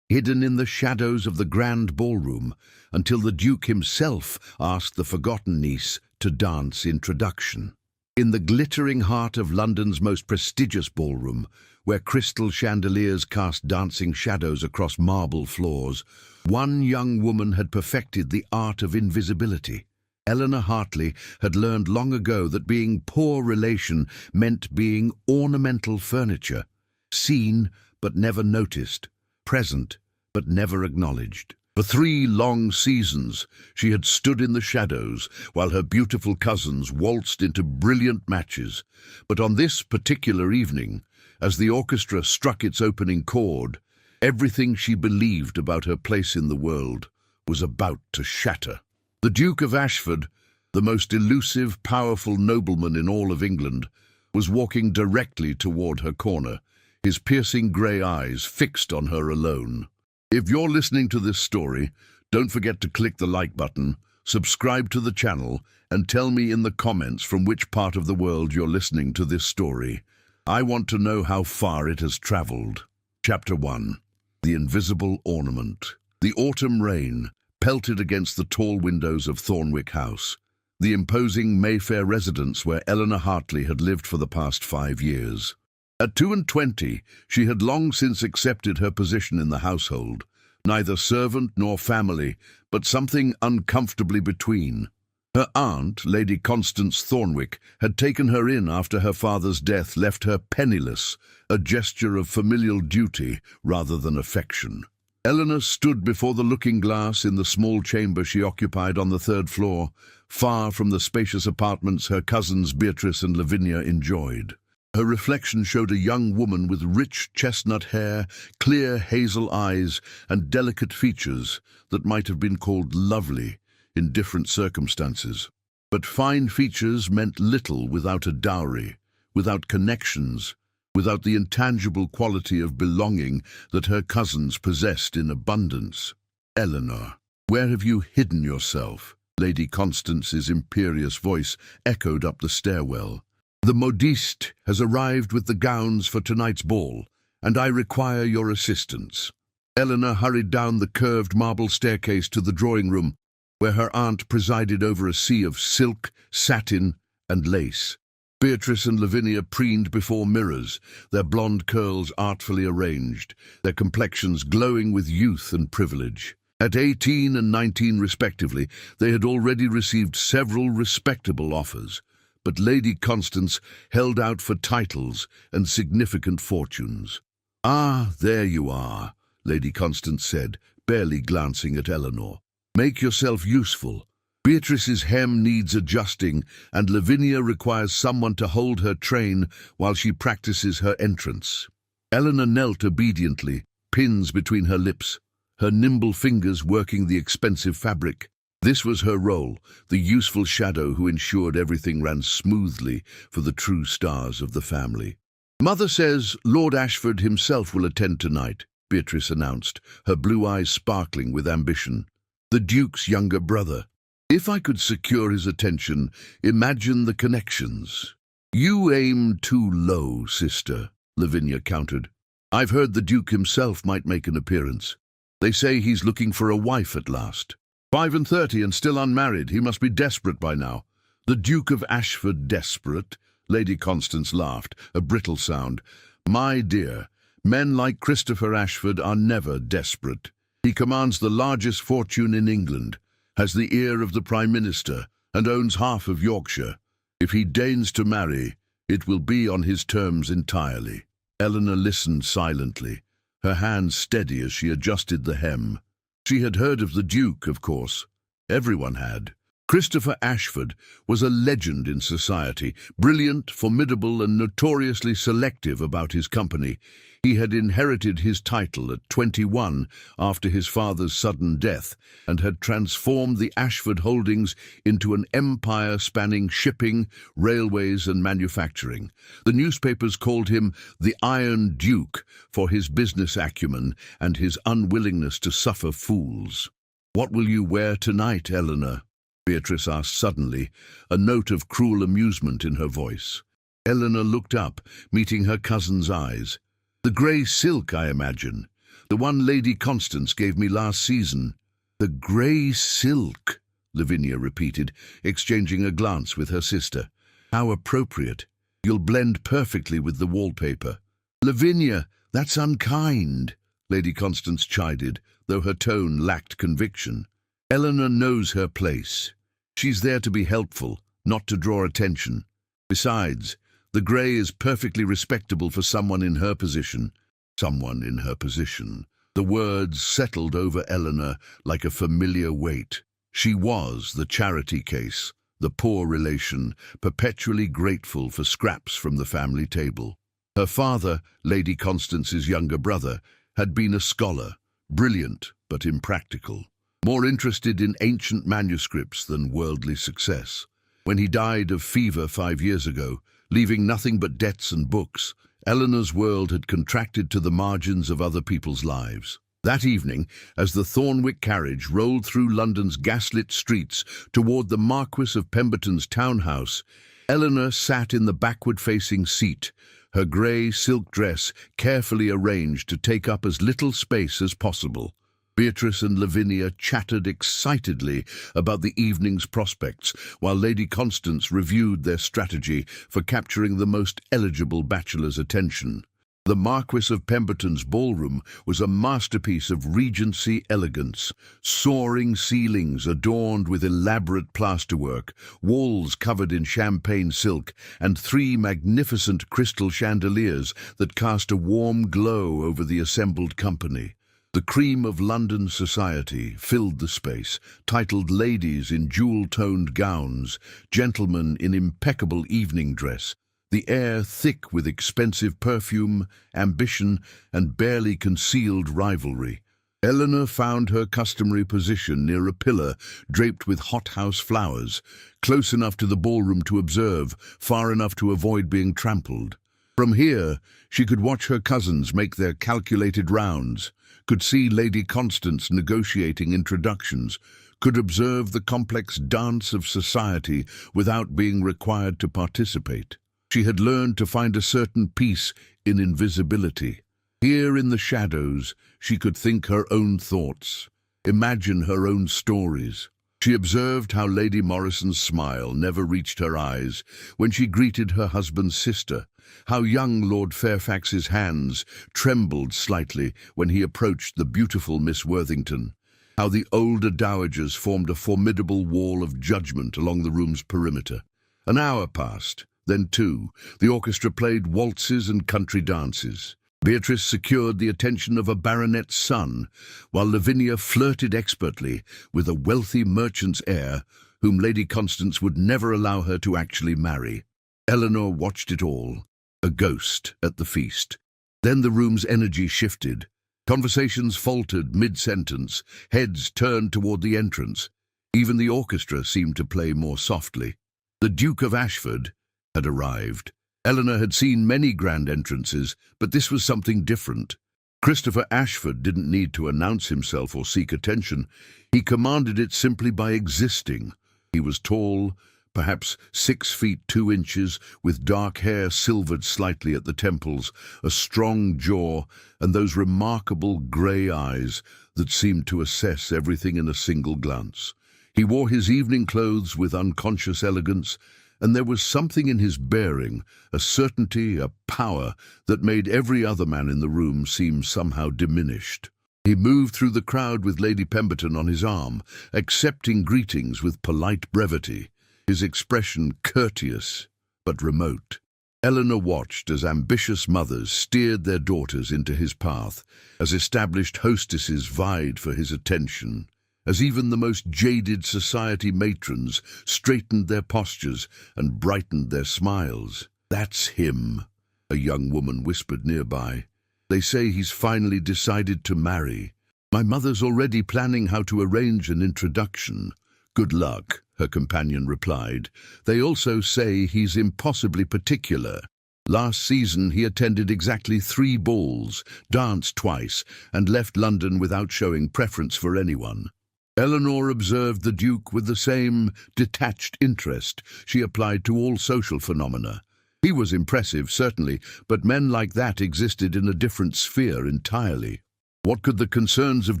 hidden in the shadows of the grand ballroom, until the Duke himself asked the forgotten niece to dance introduction. In the glittering heart of London's most prestigious ballroom, where crystal chandeliers cast dancing shadows across marble floors, one young woman had perfected the art of invisibility. Eleanor Hartley had learned long ago that being poor relation meant being ornamental furniture, seen but never noticed, present but never acknowledged. For 3 long seasons, she had stood in the shadows while her beautiful cousins waltzed into brilliant matches. But on this particular evening, as the orchestra struck its opening chord, everything she believed about her place in the world was about to shatter. The Duke of Ashford, the most elusive, powerful nobleman in all of England, was walking directly toward her corner, his piercing grey eyes fixed on her alone. If you're listening to this story, don't forget to click the like button, subscribe to the channel, and tell me in the comments from which part of the world you're listening to this story. I want to know how far it has traveled. Chapter 1. The Invisible Ornament. The autumn rain pelted against the tall windows of Thornwick House, the imposing Mayfair residence where Eleanor Hartley had lived for the past 5 years. At 22, she had long since accepted her position in the household, neither servant nor family, but something uncomfortably between. Her aunt, Lady Constance Thornwick, had taken her in after her father's death left her penniless, a gesture of familial duty rather than affection. Eleanor stood before the looking-glass in the small chamber she occupied on the 3rd floor, far from the spacious apartments her cousins Beatrice and Lavinia enjoyed. Her reflection showed a young woman with rich chestnut hair, clear hazel eyes, and delicate features that might have been called lovely in different circumstances. But fine features meant little without a dowry, without connections, without the intangible quality of belonging that her cousins possessed in abundance. "Eleanor, where have you hidden yourself?" Lady Constance's imperious voice echoed up the stairwell. "The modiste has arrived with the gowns for tonight's ball, and I require your assistance." Eleanor hurried down the curved marble staircase to the drawing-room, where her aunt presided over a sea of silk, satin, and lace. Beatrice and Lavinia preened before mirrors, their blonde curls artfully arranged, their complexions glowing with youth and privilege. At 18 and 19 respectively, they had already received several respectable offers, but Lady Constance held out for titles and significant fortunes. "Ah, there you are," Lady Constance said, barely glancing at Eleanor. "Make yourself useful. Beatrice's hem needs adjusting, and Lavinia requires someone to hold her train while she practices her entrance." Eleanor knelt obediently, pins between her lips, her nimble fingers working the expensive fabric. This was her role, the useful shadow who ensured everything ran smoothly for the true stars of the family. "Mother says Lord Ashford himself will attend tonight," Beatrice announced, her blue eyes sparkling with ambition. "The Duke's younger brother. If I could secure his attention, imagine the connections." "You aim too low, sister," Lavinia countered. "I've heard the Duke himself might make an appearance. They say he's looking for a wife at last. 35 and still unmarried. He must be desperate by now." "The Duke of Ashford desperate?" Lady Constance laughed, a brittle sound. "My dear, men like Christopher Ashford are never desperate. He commands the largest fortune in England, has the ear of the Prime Minister, and owns half of Yorkshire. If he deigns to marry, it will be on his terms entirely." Eleanor listened silently, her hands steady as she adjusted the hem. She had heard of the Duke, of course. Everyone had. Christopher Ashford was a legend in society, brilliant, formidable, and notoriously selective about his company. He had inherited his title at 21 after his father's sudden death, and had transformed the Ashford holdings into an empire spanning shipping, railways, and manufacturing. The newspapers called him the Iron Duke for his business acumen and his unwillingness to suffer fools. "What will you wear tonight, Eleanor?" Beatrice asked suddenly, a note of cruel amusement in her voice. Eleanor looked up, meeting her cousin's eyes. "The grey silk, I imagine. The one Lady Constance gave me last season. The grey silk, Lavinia repeated, exchanging a glance with her sister. How appropriate. You'll blend perfectly with the wallpaper. Lavinia, that's unkind, Lady Constance chided, though her tone lacked conviction. Eleanor knows her place. She's there to be helpful, not to draw attention. Besides, the grey is perfectly respectable for someone in her position. Someone in her position. The words settled over Eleanor like a familiar weight. She was the charity case, the poor relation, perpetually grateful for scraps from the family table. Her father, Lady Constance's younger brother, had been a scholar, brilliant but impractical, more interested in ancient manuscripts than worldly success. When he died of fever 5 years ago, leaving nothing but debts and books, Eleanor's world had contracted to the margins of other people's lives. That evening, as the Thornwick carriage rolled through London's gaslit streets toward the Marquis of Pemberton's townhouse, Eleanor sat in the backward-facing seat, her grey silk dress carefully arranged to take up as little space as possible. Beatrice and Lavinia chattered excitedly about the evening's prospects, while Lady Constance reviewed their strategy for capturing the most eligible bachelor's attention. The Marquis of Pemberton's ballroom was a masterpiece of Regency elegance. Soaring ceilings adorned with elaborate plasterwork, walls covered in champagne silk, and 3 magnificent crystal chandeliers that cast a warm glow over the assembled company. The cream of London society filled the space, titled ladies in jewel-toned gowns, gentlemen in impeccable evening dress, the air thick with expensive perfume, ambition, and barely concealed rivalry. Eleanor found her customary position near a pillar draped with hothouse flowers, close enough to the ballroom to observe, far enough to avoid being trampled. From here, she could watch her cousins make their calculated rounds, could see Lady Constance negotiating introductions, could observe the complex dance of society without being required to participate. She had learned to find a certain peace in invisibility. Here in the shadows, she could think her own thoughts, imagine her own stories. She observed how Lady Morrison's smile never reached her eyes when she greeted her husband's sister, how young Lord Fairfax's hands trembled slightly when he approached the beautiful Miss Worthington, how the older dowagers formed a formidable wall of judgment along the room's perimeter. An hour passed. Then, too, the orchestra played waltzes and country dances. Beatrice secured the attention of a baronet's son, while Lavinia flirted expertly with a wealthy merchant's heir whom Lady Constance would never allow her to actually marry. Eleanor watched it all, a ghost at the feast. Then the room's energy shifted. Conversations faltered mid-sentence, heads turned toward the entrance. Even the orchestra seemed to play more softly. The Duke of Ashford had arrived. Eleanor had seen many grand entrances, but this was something different. Christopher Ashford didn't need to announce himself or seek attention. He commanded it simply by existing. He was tall, perhaps 6 feet 2 inches, with dark hair silvered slightly at the temples, a strong jaw, and those remarkable grey eyes that seemed to assess everything in a single glance. He wore his evening clothes with unconscious elegance, and there was something in his bearing, a certainty, a power, that made every other man in the room seem somehow diminished. He moved through the crowd with Lady Pemberton on his arm, accepting greetings with polite brevity, his expression courteous but remote. Eleanor watched as ambitious mothers steered their daughters into his path, as established hostesses vied for his attention, as even the most jaded society matrons straightened their postures and brightened their smiles. "That's him," a young woman whispered nearby. "They say he's finally decided to marry. My mother's already planning how to arrange an introduction." "Good luck," her companion replied. "They also say he's impossibly particular. Last season he attended exactly 3 balls, danced twice, and left London without showing preference for anyone." Eleanor observed the Duke with the same detached interest she applied to all social phenomena. He was impressive, certainly, but men like that existed in a different sphere entirely. What could the concerns of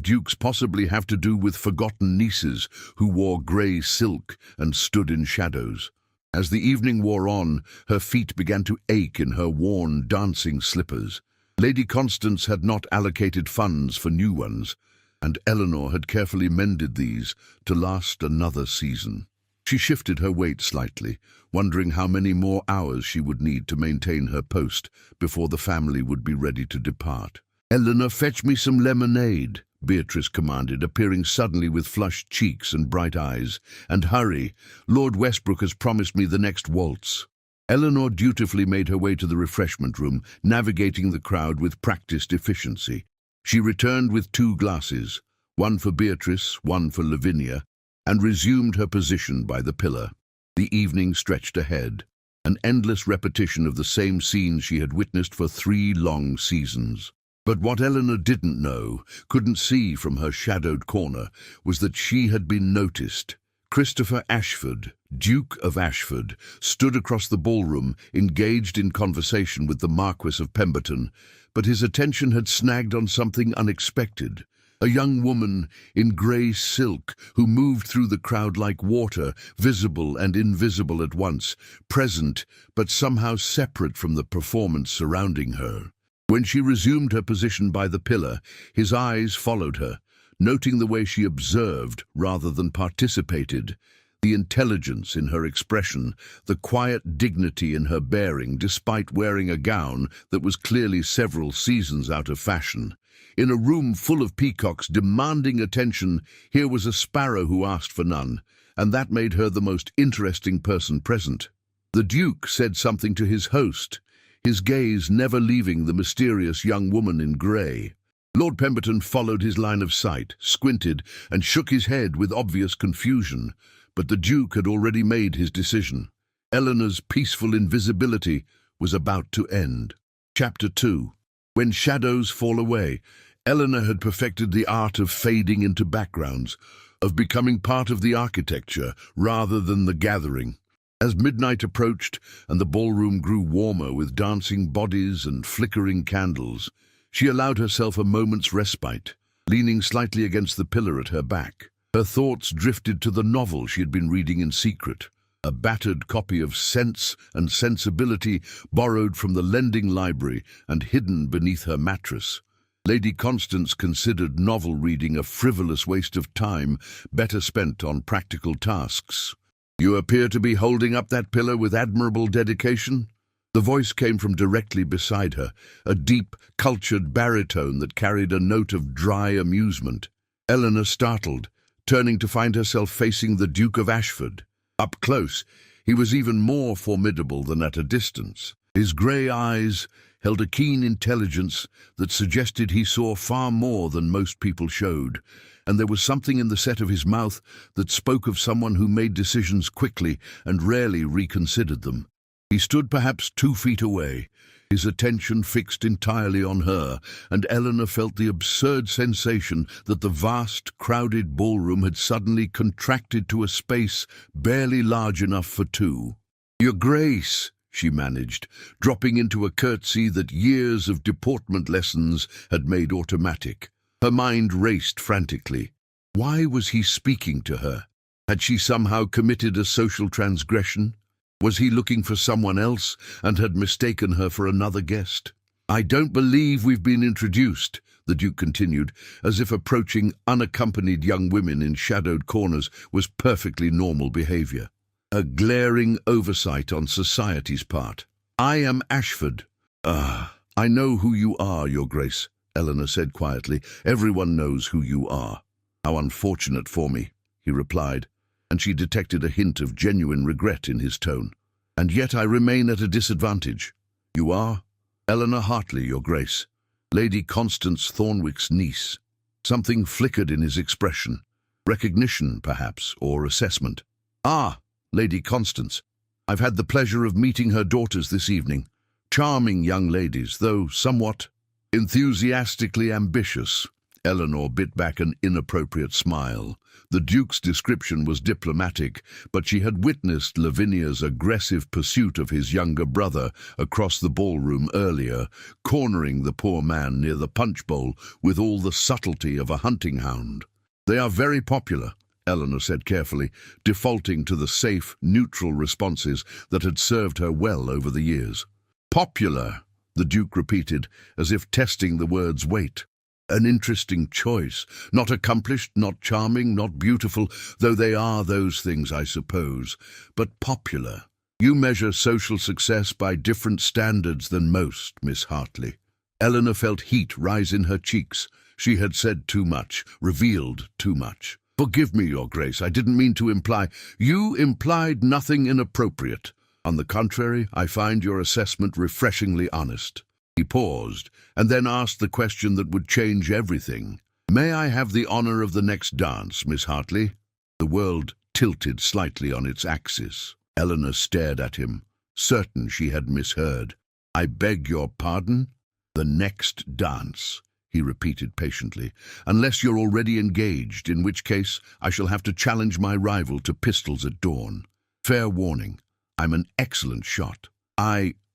dukes possibly have to do with forgotten nieces who wore grey silk and stood in shadows? As the evening wore on, her feet began to ache in her worn dancing slippers. Lady Constance had not allocated funds for new ones, and Eleanor had carefully mended these to last another season. She shifted her weight slightly, wondering how many more hours she would need to maintain her post before the family would be ready to depart. "Eleanor, fetch me some lemonade," Beatrice commanded, appearing suddenly with flushed cheeks and bright eyes. "And hurry, Lord Westbrook has promised me the next waltz." Eleanor dutifully made her way to the refreshment room, navigating the crowd with practiced efficiency. She returned with 2 glasses, one for Beatrice, one for Lavinia, and resumed her position by the pillar. The evening stretched ahead, an endless repetition of the same scenes she had witnessed for 3 long seasons. But what Eleanor didn't know, couldn't see from her shadowed corner, was that she had been noticed. Christopher Ashford, Duke of Ashford, stood across the ballroom, engaged in conversation with the Marquis of Pemberton, but his attention had snagged on something unexpected. A young woman in grey silk who moved through the crowd like water, visible and invisible at once, present but somehow separate from the performance surrounding her. When she resumed her position by the pillar, his eyes followed her, noting the way she observed rather than participated, the intelligence in her expression, the quiet dignity in her bearing despite wearing a gown that was clearly several seasons out of fashion. In a room full of peacocks demanding attention, here was a sparrow who asked for none, and that made her the most interesting person present. The Duke said something to his host, his gaze never leaving the mysterious young woman in grey. Lord Pemberton followed his line of sight, squinted, and shook his head with obvious confusion, but the Duke had already made his decision. Eleanor's peaceful invisibility was about to end. Chapter 2. When shadows fall away, Eleanor had perfected the art of fading into backgrounds, of becoming part of the architecture rather than the gathering. As midnight approached and the ballroom grew warmer with dancing bodies and flickering candles, she allowed herself a moment's respite, leaning slightly against the pillar at her back. Her thoughts drifted to the novel she had been reading in secret, a battered copy of Sense and Sensibility borrowed from the lending library and hidden beneath her mattress. Lady Constance considered novel reading a frivolous waste of time, better spent on practical tasks. "You appear to be holding up that pillar with admirable dedication." The voice came from directly beside her, a deep, cultured baritone that carried a note of dry amusement. Eleanor startled, turning to find herself facing the Duke of Ashford. Up close, he was even more formidable than at a distance. His grey eyes held a keen intelligence that suggested he saw far more than most people showed, and there was something in the set of his mouth that spoke of someone who made decisions quickly and rarely reconsidered them. He stood perhaps 2 feet away, his attention fixed entirely on her, and Eleanor felt the absurd sensation that the vast, crowded ballroom had suddenly contracted to a space barely large enough for 2. "Your Grace," she managed, dropping into a curtsy that years of deportment lessons had made automatic. Her mind raced frantically. Why was he speaking to her? Had she somehow committed a social transgression? Was he looking for someone else and had mistaken her for another guest? "I don't believe we've been introduced," the Duke continued, as if approaching unaccompanied young women in shadowed corners was perfectly normal behavior. A glaring oversight on society's part. "I am Ashford." "I know who you are, Your Grace," Eleanor said quietly. "Everyone knows who you are." "How unfortunate for me," he replied, and she detected a hint of genuine regret in his tone. "And yet I remain at a disadvantage." "You are?" "Eleanor Hartley, Your Grace, Lady Constance Thornwick's niece." Something flickered in his expression. Recognition, perhaps, or assessment. "Ah, Lady Constance. I've had the pleasure of meeting her daughters this evening. Charming young ladies, though somewhat enthusiastically ambitious." Eleanor bit back an inappropriate smile. The Duke's description was diplomatic, but she had witnessed Lavinia's aggressive pursuit of his younger brother across the ballroom earlier, cornering the poor man near the punch bowl with all the subtlety of a hunting hound. "They are very popular," Eleanor said carefully, defaulting to the safe, neutral responses that had served her well over the years. "Popular," the Duke repeated, as if testing the word's weight. "An interesting choice. Not accomplished, not charming, not beautiful, though they are those things, I suppose, but popular. You measure social success by different standards than most, Miss Hartley." Eleanor felt heat rise in her cheeks. She had said too much, revealed too much. "Forgive me, Your Grace, I didn't mean to imply—" "You implied nothing inappropriate. On the contrary, I find your assessment refreshingly honest." He paused, and then asked the question that would change everything. "May I have the honor of the next dance, Miss Hartley?" The world tilted slightly on its axis. Eleanor stared at him, certain she had misheard. "I beg your pardon?" "The next dance," he repeated patiently, "unless you're already engaged, in which case I shall have to challenge my rival to pistols at dawn. Fair warning, I'm an excellent shot."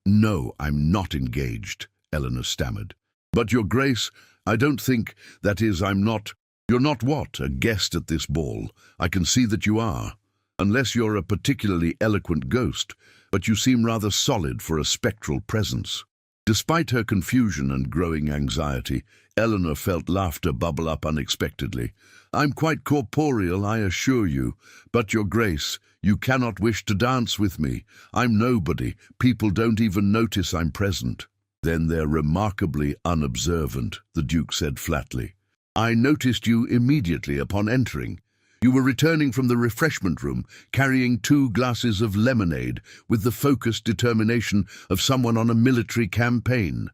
"No, I'm not engaged," Eleanor stammered. "But, Your Grace, I don't think, that is, I'm not—" "You're not what? A guest at this ball? I can see that you are. Unless you're a particularly eloquent ghost, but you seem rather solid for a spectral presence." Despite her confusion and growing anxiety, Eleanor felt laughter bubble up unexpectedly. "I'm quite corporeal, I assure you. But, Your Grace, you cannot wish to dance with me. I'm nobody. People don't even notice I'm present." "Then they're remarkably unobservant," the Duke said flatly. "I noticed you immediately upon entering. You were returning from the refreshment room, carrying 2 glasses of lemonade, with the focused determination of someone on a military campaign.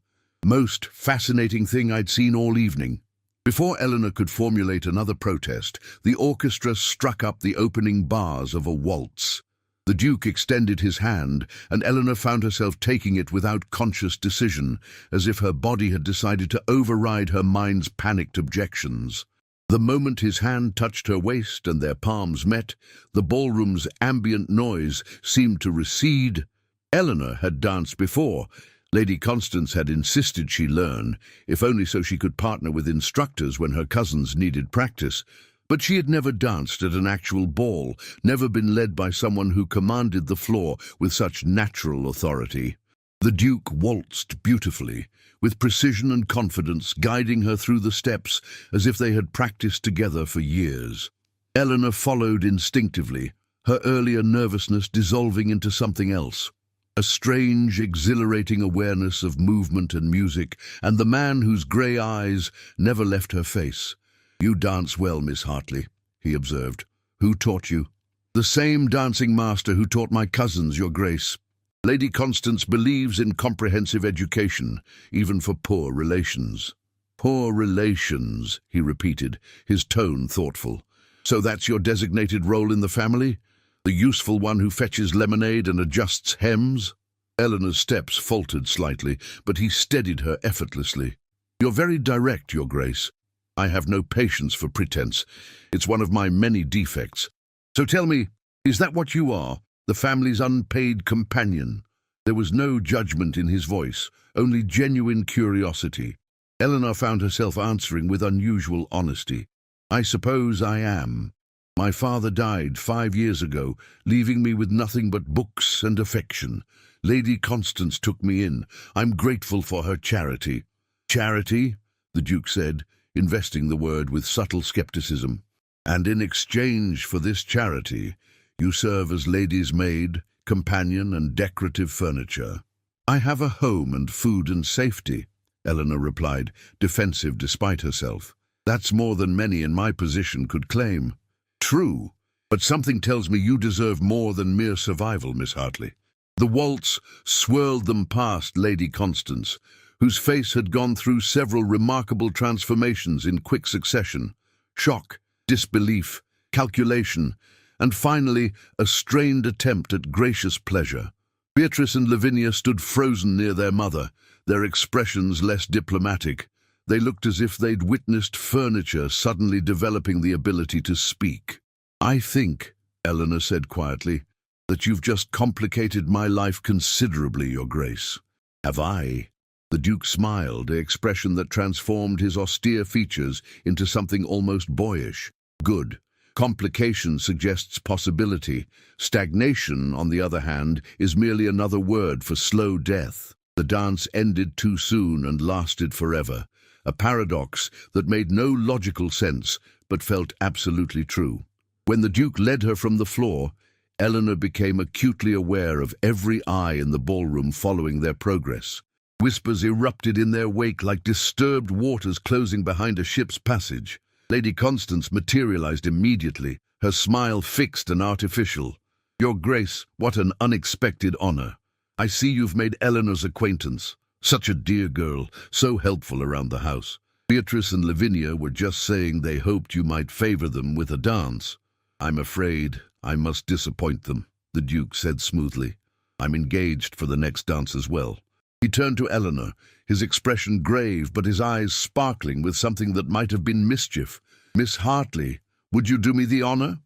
Most fascinating thing I'd seen all evening." Before Eleanor could formulate another protest, the orchestra struck up the opening bars of a waltz. The Duke extended his hand, and Eleanor found herself taking it without conscious decision, as if her body had decided to override her mind's panicked objections. The moment his hand touched her waist and their palms met, the ballroom's ambient noise seemed to recede. Eleanor had danced before. Lady Constance had insisted she learn, if only so she could partner with instructors when her cousins needed practice. But she had never danced at an actual ball, never been led by someone who commanded the floor with such natural authority. The Duke waltzed beautifully, with precision and confidence, guiding her through the steps as if they had practiced together for years. Eleanor followed instinctively, her earlier nervousness dissolving into something else. A strange, exhilarating awareness of movement and music, and the man whose grey eyes never left her face. "You dance well, Miss Hartley," he observed. "Who taught you?" "The same dancing master who taught my cousins, Your Grace. Lady Constance believes in comprehensive education, even for poor relations." "Poor relations," he repeated, his tone thoughtful. "So that's your designated role in the family? The useful one who fetches lemonade and adjusts hems?" Eleanor's steps faltered slightly, but he steadied her effortlessly. "You're very direct, Your Grace. I have no patience for pretense. It's one of my many defects. So tell me, is that what you are, the family's unpaid companion?" There was no judgment in his voice, only genuine curiosity. Eleanor found herself answering with unusual honesty. "I suppose I am. My father died 5 years ago, leaving me with nothing but books and affection. Lady Constance took me in. I'm grateful for her charity." "Charity?" the Duke said, investing the word with subtle skepticism. "And in exchange for this charity, you serve as lady's maid, companion, and decorative furniture." "I have a home and food and safety," Eleanor replied, defensive despite herself. "That's more than many in my position could claim." "True, but something tells me you deserve more than mere survival, Miss Hartley." The waltz swirled them past Lady Constance, whose face had gone through several remarkable transformations in quick succession. Shock, disbelief, calculation, and finally a strained attempt at gracious pleasure. Beatrice and Lavinia stood frozen near their mother, their expressions less diplomatic. They looked as if they'd witnessed furniture suddenly developing the ability to speak. "I think," Eleanor said quietly, "that you've just complicated my life considerably, Your Grace." "Have I?" The Duke smiled, an expression that transformed his austere features into something almost boyish. "Good. Complication suggests possibility. Stagnation, on the other hand, is merely another word for slow death." The dance ended too soon and lasted forever, a paradox that made no logical sense but felt absolutely true. When the Duke led her from the floor, Eleanor became acutely aware of every eye in the ballroom following their progress. Whispers erupted in their wake like disturbed waters closing behind a ship's passage. Lady Constance materialized immediately, her smile fixed and artificial. "Your Grace, what an unexpected honor. I see you've made Eleanor's acquaintance. Such a dear girl, so helpful around the house. Beatrice and Lavinia were just saying they hoped you might favor them with a dance." "I'm afraid I must disappoint them," the Duke said smoothly. "I'm engaged for the next dance as well." He turned to Eleanor, his expression grave but his eyes sparkling with something that might have been mischief. "Miss Hartley, would you do me the honor?"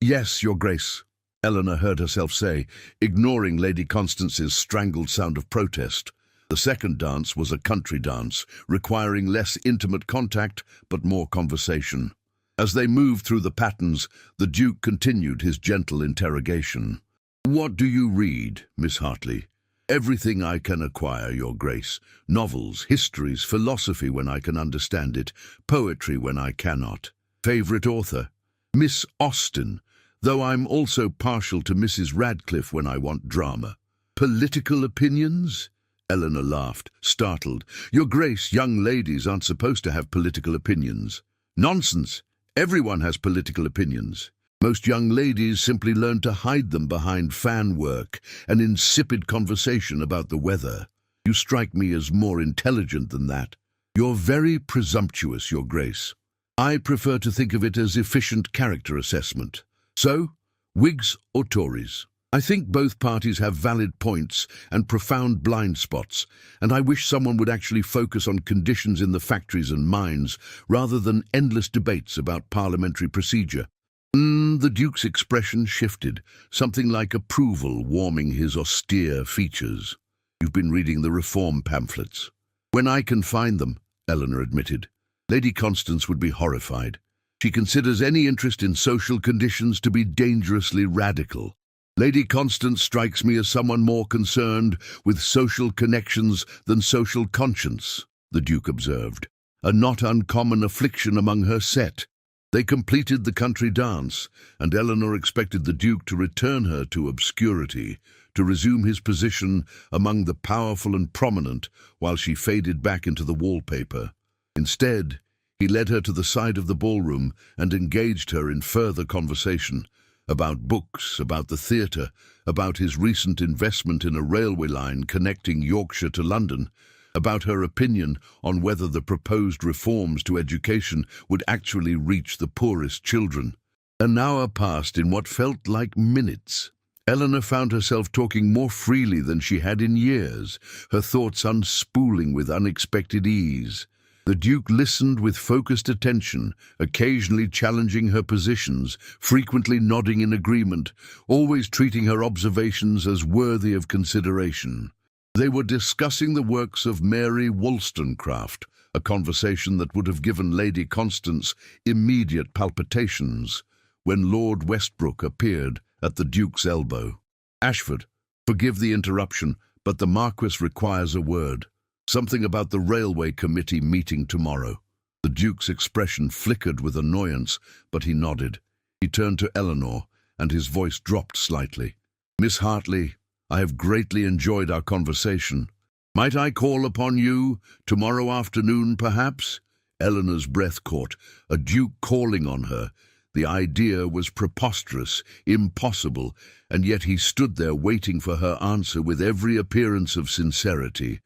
Yes, Your Grace," Eleanor heard herself say, ignoring Lady Constance's strangled sound of protest. The second dance was a country dance, requiring less intimate contact but more conversation. As they moved through the patterns, the Duke continued his gentle interrogation. "What do you read, Miss Hartley?" "Everything I can acquire, Your Grace. Novels, histories, philosophy when I can understand it, poetry when I cannot." "Favorite author?" "Miss Austen, though I'm also partial to Mrs. Radcliffe when I want drama." "Political opinions?" Eleanor laughed, startled. "Your Grace, young ladies aren't supposed to have political opinions." "Nonsense! Everyone has political opinions. Most young ladies simply learn to hide them behind fan work and insipid conversation about the weather. You strike me as more intelligent than that." "You're very presumptuous, Your Grace. I prefer to think of it as efficient character assessment. So, Whigs or Tories? I think both parties have valid points and profound blind spots, and I wish someone would actually focus on conditions in the factories and mines rather than endless debates about parliamentary procedure." The Duke's expression shifted, something like approval warming his austere features. "You've been reading the reform pamphlets." "When I can find them," Eleanor admitted. Lady Constance would be horrified. She considers any interest in social conditions to be dangerously radical. "Lady Constance strikes me as someone more concerned with social connections than social conscience," the Duke observed, a not uncommon affliction among her set. They completed the country dance, and Eleanor expected the Duke to return her to obscurity, to resume his position among the powerful and prominent while she faded back into the wallpaper. Instead, he led her to the side of the ballroom and engaged her in further conversation about books, about the theatre, about his recent investment in a railway line connecting Yorkshire to London, about her opinion on whether the proposed reforms to education would actually reach the poorest children. An hour passed in what felt like minutes. Eleanor found herself talking more freely than she had in years, her thoughts unspooling with unexpected ease. The Duke listened with focused attention, occasionally challenging her positions, frequently nodding in agreement, always treating her observations as worthy of consideration. They were discussing the works of Mary Wollstonecraft, a conversation that would have given Lady Constance immediate palpitations, when Lord Westbrook appeared at the Duke's elbow. "Ashford, forgive the interruption, but the Marquis requires a word. Something about the Railway Committee meeting tomorrow." The Duke's expression flickered with annoyance, but he nodded. He turned to Eleanor, and his voice dropped slightly. "Miss Hartley, I have greatly enjoyed our conversation. Might I call upon you tomorrow afternoon, perhaps?" Eleanor's breath caught, a Duke calling on her. The idea was preposterous, impossible, and yet he stood there waiting for her answer with every appearance of sincerity.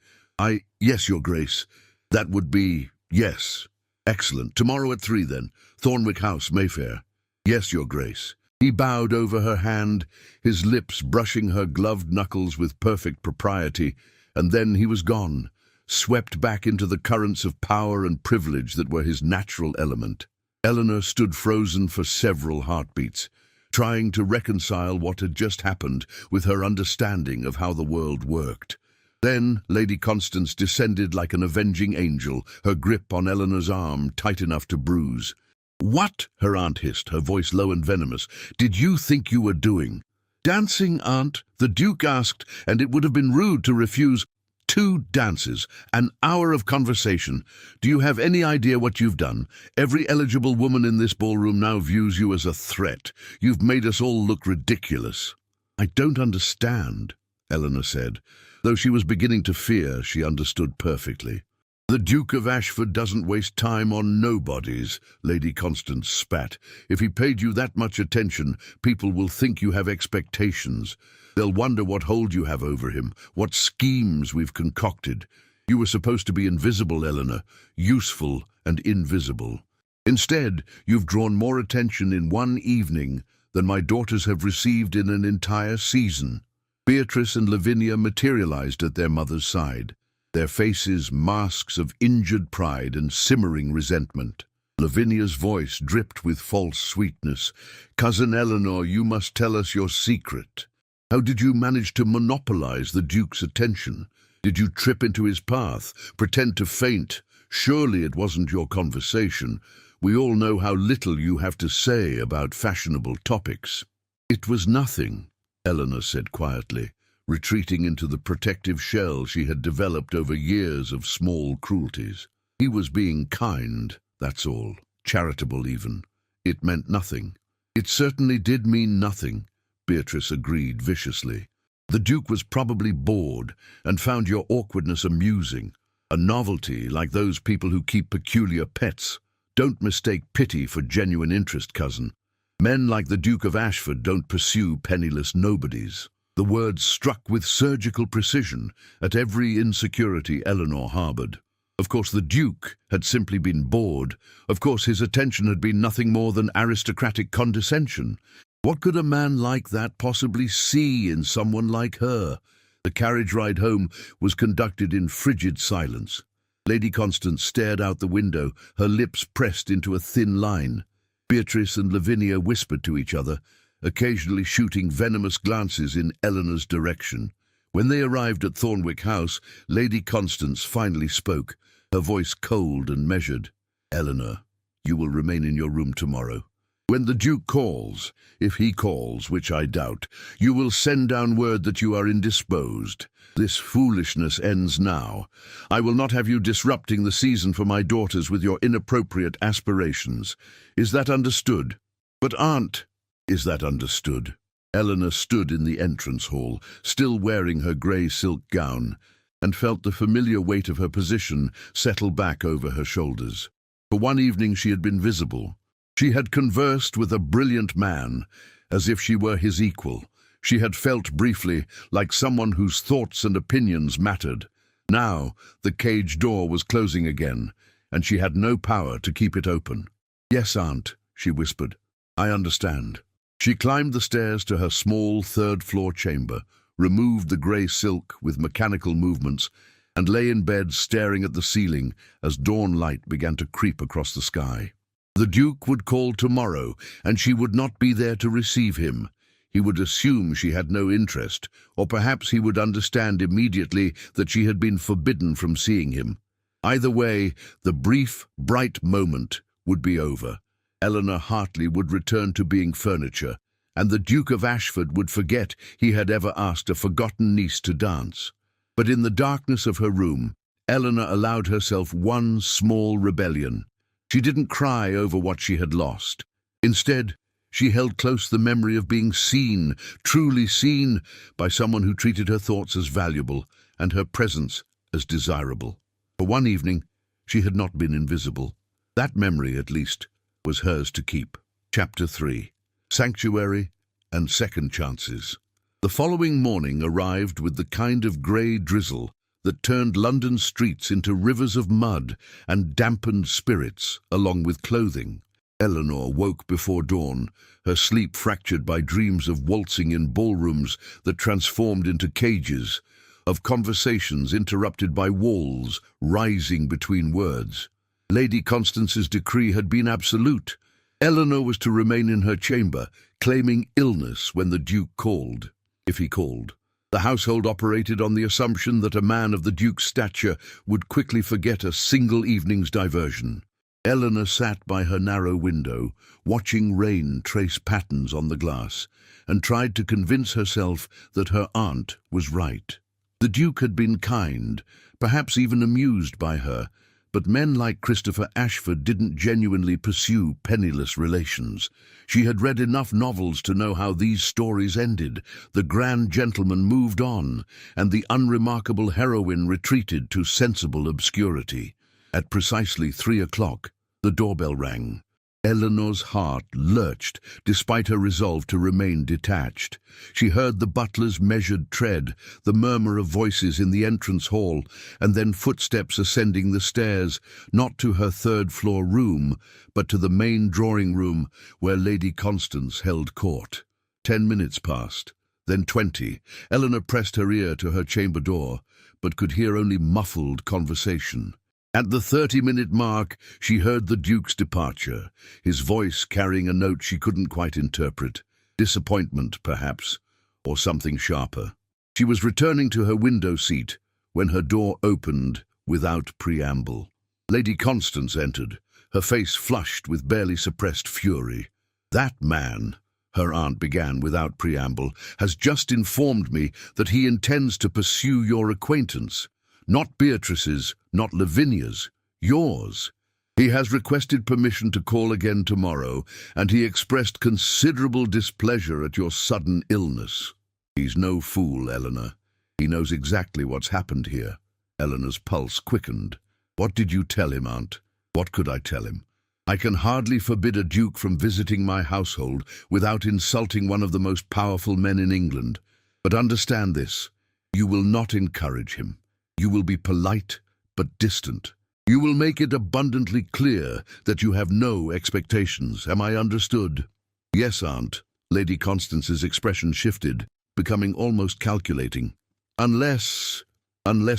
Yes, Your Grace. That would be, yes. Excellent. Tomorrow at 3 then. Thornwick House, Mayfair. Yes, Your Grace. He bowed over her hand, his lips brushing her gloved knuckles with perfect propriety, and then he was gone, swept back into the currents of power and privilege that were his natural element. Eleanor stood frozen for several heartbeats, trying to reconcile what had just happened with her understanding of how the world worked. Then Lady Constance descended like an avenging angel, her grip on Eleanor's arm tight enough to bruise. "What?" her aunt hissed, her voice low and venomous. "Did you think you were doing?" "Dancing, aunt," the Duke asked, and it would have been rude to refuse. "2 dances, an hour of conversation. Do you have any idea what you've done? Every eligible woman in this ballroom now views you as a threat. You've made us all look ridiculous." "I don't understand," Eleanor said, though she was beginning to fear she understood perfectly. "The Duke of Ashford doesn't waste time on nobodies," Lady Constance spat. "If he paid you that much attention, people will think you have expectations. They'll wonder what hold you have over him, what schemes we've concocted. You were supposed to be invisible, Eleanor, useful and invisible. Instead, you've drawn more attention in one evening than my daughters have received in an entire season." Beatrice and Lavinia materialized at their mother's side, their faces masks of injured pride and simmering resentment. Lavinia's voice dripped with false sweetness. "Cousin Eleanor, you must tell us your secret. How did you manage to monopolize the Duke's attention? Did you trip into his path, pretend to faint? Surely it wasn't your conversation. We all know how little you have to say about fashionable topics." "It was nothing," Eleanor said quietly, retreating into the protective shell she had developed over years of small cruelties. "He was being kind, that's all, charitable even. It meant nothing." "It certainly did mean nothing," Beatrice agreed viciously. "The Duke was probably bored and found your awkwardness amusing, a novelty like those people who keep peculiar pets. Don't mistake pity for genuine interest, cousin. Men like the Duke of Ashford don't pursue penniless nobodies." The words struck with surgical precision at every insecurity Eleanor harbored. Of course the Duke had simply been bored. Of course his attention had been nothing more than aristocratic condescension. What could a man like that possibly see in someone like her? The carriage ride home was conducted in frigid silence. Lady Constance stared out the window, her lips pressed into a thin line. Beatrice and Lavinia whispered to each other, occasionally shooting venomous glances in Eleanor's direction. When they arrived at Thornwick House, Lady Constance finally spoke, her voice cold and measured. "Eleanor, you will remain in your room tomorrow. When the Duke calls, if he calls, which I doubt, you will send down word that you are indisposed. This foolishness ends now. I will not have you disrupting the season for my daughters with your inappropriate aspirations. Is that understood?" "But, Aunt—" "Is that understood?" Eleanor stood in the entrance hall, still wearing her grey silk gown, and felt the familiar weight of her position settle back over her shoulders. For one evening she had been visible. She had conversed with a brilliant man, as if she were his equal. She had felt briefly like someone whose thoughts and opinions mattered. Now the cage door was closing again, and she had no power to keep it open. "Yes, Aunt," she whispered. "I understand." She climbed the stairs to her small third-floor chamber, removed the grey silk with mechanical movements, and lay in bed staring at the ceiling as dawn light began to creep across the sky. The Duke would call tomorrow, and she would not be there to receive him. He would assume she had no interest, or perhaps he would understand immediately that she had been forbidden from seeing him. Either way, the brief, bright moment would be over. Eleanor Hartley would return to being furniture, and the Duke of Ashford would forget he had ever asked a forgotten niece to dance. But in the darkness of her room, Eleanor allowed herself one small rebellion. She didn't cry over what she had lost. Instead, she held close the memory of being seen, truly seen, by someone who treated her thoughts as valuable and her presence as desirable. For one evening, she had not been invisible. That memory, at least, was hers to keep. Chapter 3. Sanctuary and Second Chances. The following morning arrived with the kind of grey drizzle that turned London streets into rivers of mud and dampened spirits, along with clothing. Eleanor woke before dawn, her sleep fractured by dreams of waltzing in ballrooms that transformed into cages, of conversations interrupted by walls rising between words. Lady Constance's decree had been absolute. Eleanor was to remain in her chamber, claiming illness when the Duke called, if he called. The household operated on the assumption that a man of the Duke's stature would quickly forget a single evening's diversion. Eleanor sat by her narrow window, watching rain trace patterns on the glass, and tried to convince herself that her aunt was right. The Duke had been kind, perhaps even amused by her, but men like Christopher Ashford didn't genuinely pursue penniless relations. She had read enough novels to know how these stories ended. The grand gentleman moved on, and the unremarkable heroine retreated to sensible obscurity. At precisely 3 o'clock, the doorbell rang. Eleanor's heart lurched, despite her resolve to remain detached. She heard the butler's measured tread, the murmur of voices in the entrance hall, and then footsteps ascending the stairs, not to her third-floor room, but to the main drawing-room where Lady Constance held court. 10 minutes passed, then 20. Eleanor pressed her ear to her chamber door, but could hear only muffled conversation. At the 30-minute mark, she heard the Duke's departure, his voice carrying a note she couldn't quite interpret. Disappointment, perhaps, or something sharper. She was returning to her window seat when her door opened without preamble. Lady Constance entered, her face flushed with barely suppressed fury. "That man," her aunt began without preamble, "has just informed me that he intends to pursue your acquaintance. Not Beatrice's, not Lavinia's, yours. He has requested permission to call again tomorrow, and he expressed considerable displeasure at your sudden illness." "He's no fool, Eleanor. He knows exactly what's happened here." Eleanor's pulse quickened. "What did you tell him, Aunt?" "What could I tell him? I can hardly forbid a duke from visiting my household without insulting one of the most powerful men in England. But understand this, you will not encourage him. You will be polite, but distant. You will make it abundantly clear that you have no expectations. Am I understood?" "Yes, Aunt." Lady Constance's expression shifted, becoming almost calculating. Unless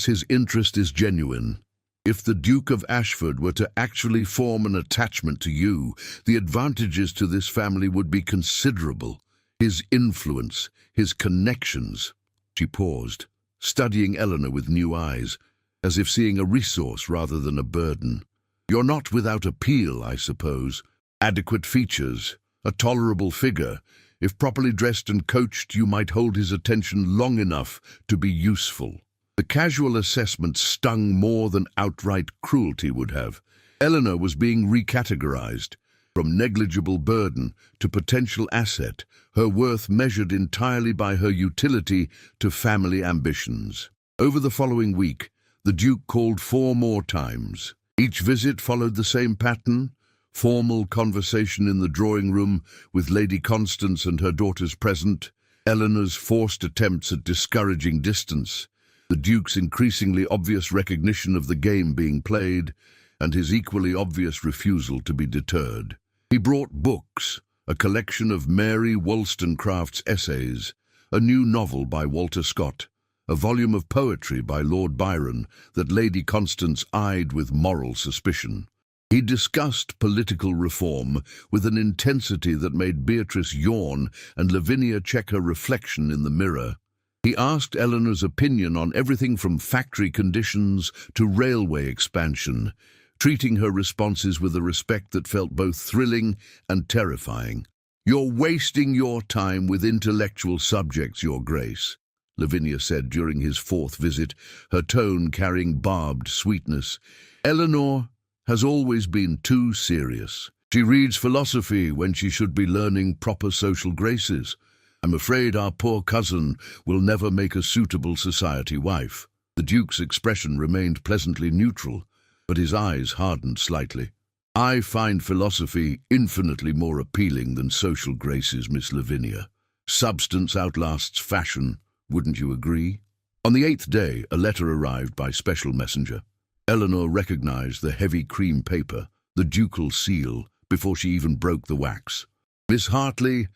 his interest is genuine. If the Duke of Ashford were to actually form an attachment to you, the advantages to this family would be considerable. His influence, his connections." She paused, studying Eleanor with new eyes, as if seeing a resource rather than a burden. "You're not without appeal, I suppose. Adequate features, a tolerable figure. If properly dressed and coached, you might hold his attention long enough to be useful." The casual assessment stung more than outright cruelty would have. Eleanor was being recategorized. From negligible burden to potential asset, her worth measured entirely by her utility to family ambitions. Over the following week, the Duke called 4 more times. Each visit followed the same pattern: formal conversation in the drawing-room with Lady Constance and her daughters present, Eleanor's forced attempts at discouraging distance, the Duke's increasingly obvious recognition of the game being played, and his equally obvious refusal to be deterred. He brought books, a collection of Mary Wollstonecraft's essays, a new novel by Walter Scott, a volume of poetry by Lord Byron that Lady Constance eyed with moral suspicion. He discussed political reform with an intensity that made Beatrice yawn and Lavinia check her reflection in the mirror. He asked Eleanor's opinion on everything from factory conditions to railway expansion, treating her responses with a respect that felt both thrilling and terrifying. "You're wasting your time with intellectual subjects, Your Grace," Lavinia said during his 4th visit, her tone carrying barbed sweetness. "Eleanor has always been too serious. She reads philosophy when she should be learning proper social graces. I'm afraid our poor cousin will never make a suitable society wife." The Duke's expression remained pleasantly neutral, but his eyes hardened slightly. "I find philosophy infinitely more appealing than social graces, Miss Lavinia. Substance outlasts fashion, wouldn't you agree?" On the 8th day, a letter arrived by special messenger. Eleanor recognized the heavy cream paper, the ducal seal, before she even broke the wax. "Miss Hartley,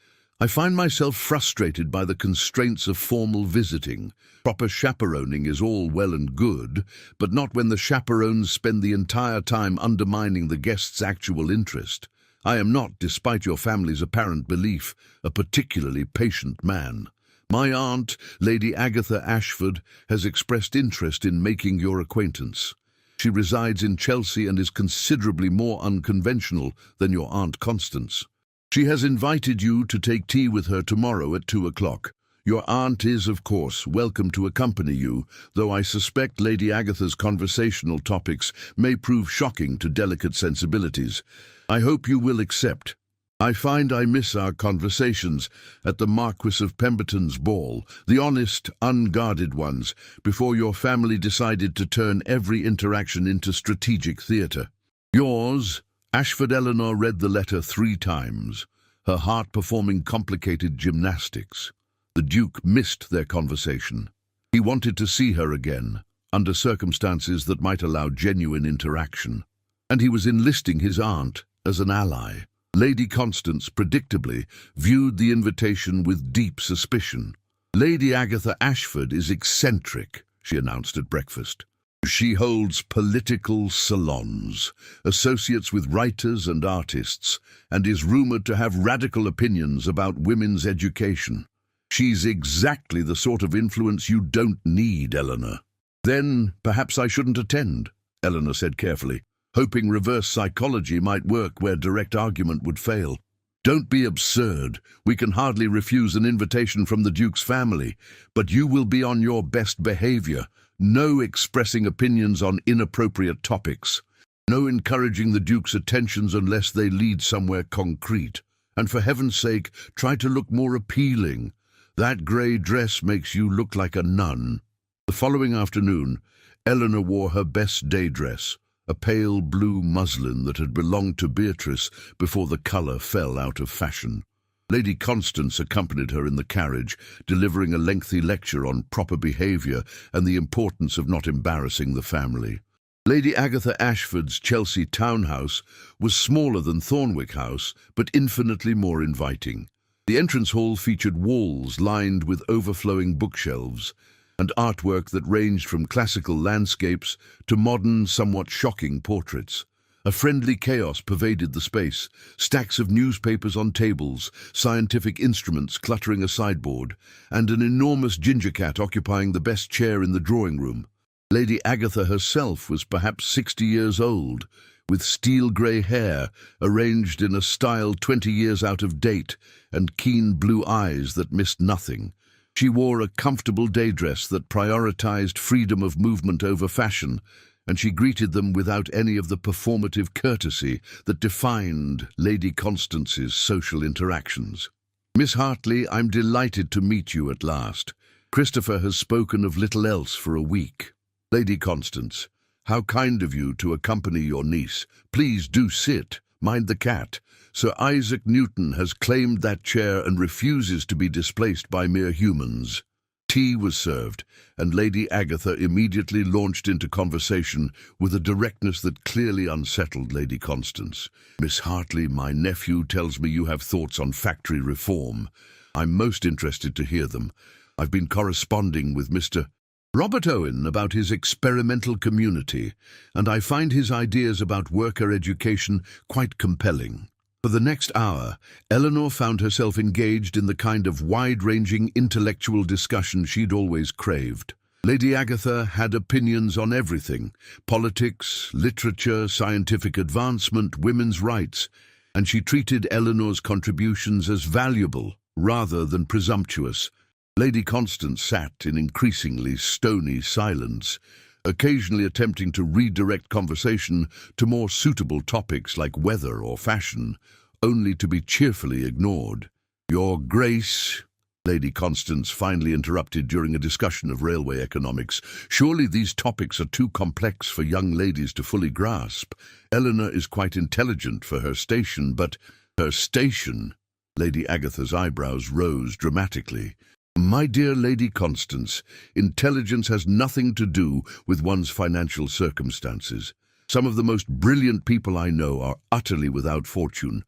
I find myself frustrated by the constraints of formal visiting. Proper chaperoning is all well and good, but not when the chaperones spend the entire time undermining the guest's actual interest. I am not, despite your family's apparent belief, a particularly patient man. My aunt, Lady Agatha Ashford, has expressed interest in making your acquaintance. She resides in Chelsea and is considerably more unconventional than your Aunt Constance. She has invited you to take tea with her tomorrow at 2 o'clock. Your aunt is, of course, welcome to accompany you, though I suspect Lady Agatha's conversational topics may prove shocking to delicate sensibilities. I hope you will accept. I find I miss our conversations at the Marquis of Pemberton's ball, the honest, unguarded ones, before your family decided to turn every interaction into strategic theatre. Yours, Ashford. Eleanor read the letter 3 times, her heart performing complicated gymnastics. The Duke missed their conversation. He wanted to see her again, under circumstances that might allow genuine interaction. And he was enlisting his aunt as an ally. Lady Constance, predictably, viewed the invitation with deep suspicion. Lady Agatha Ashford is eccentric, she announced at breakfast. She holds political salons, associates with writers and artists, and is rumoured to have radical opinions about women's education. She's exactly the sort of influence you don't need, Eleanor. Then perhaps I shouldn't attend, Eleanor said carefully, hoping reverse psychology might work where direct argument would fail. Don't be absurd. We can hardly refuse an invitation from the Duke's family, but you will be on your best behaviour. No expressing opinions on inappropriate topics. No encouraging the Duke's attentions unless they lead somewhere concrete. And for heaven's sake, try to look more appealing. That grey dress makes you look like a nun. The following afternoon, Eleanor wore her best day dress, a pale blue muslin that had belonged to Beatrice before the colour fell out of fashion. Lady Constance accompanied her in the carriage, delivering a lengthy lecture on proper behaviour and the importance of not embarrassing the family. Lady Agatha Ashford's Chelsea townhouse was smaller than Thornwick House, but infinitely more inviting. The entrance hall featured walls lined with overflowing bookshelves, and artwork that ranged from classical landscapes to modern, somewhat shocking portraits. A friendly chaos pervaded the space, stacks of newspapers on tables, scientific instruments cluttering a sideboard, and an enormous ginger cat occupying the best chair in the drawing room. Lady Agatha herself was perhaps 60 years old, with steel-grey hair arranged in a style 20 years out of date and keen blue eyes that missed nothing. She wore a comfortable day dress that prioritized freedom of movement over fashion, and she greeted them without any of the performative courtesy that defined Lady Constance's social interactions. Miss Hartley, I'm delighted to meet you at last. Christopher has spoken of little else for a week. Lady Constance, how kind of you to accompany your niece. Please do sit. Mind the cat. Sir Isaac Newton has claimed that chair and refuses to be displaced by mere humans. Tea was served, and Lady Agatha immediately launched into conversation with a directness that clearly unsettled Lady Constance. Miss Hartley, my nephew tells me you have thoughts on factory reform. I'm most interested to hear them. I've been corresponding with Mr. Robert Owen about his experimental community, and I find his ideas about worker education quite compelling. For the next hour, Eleanor found herself engaged in the kind of wide-ranging intellectual discussion she'd always craved. Lady Agatha had opinions on everything: politics, literature, scientific advancement, women's rights, and she treated Eleanor's contributions as valuable rather than presumptuous. Lady Constance sat in increasingly stony silence, occasionally attempting to redirect conversation to more suitable topics like weather or fashion, only to be cheerfully ignored. Your Grace, Lady Constance finally interrupted during a discussion of railway economics, surely these topics are too complex for young ladies to fully grasp. Eleanor is quite intelligent for her station, but her station? Lady Agatha's eyebrows rose dramatically. My dear Lady Constance, intelligence has nothing to do with one's financial circumstances. Some of the most brilliant people I know are utterly without fortune,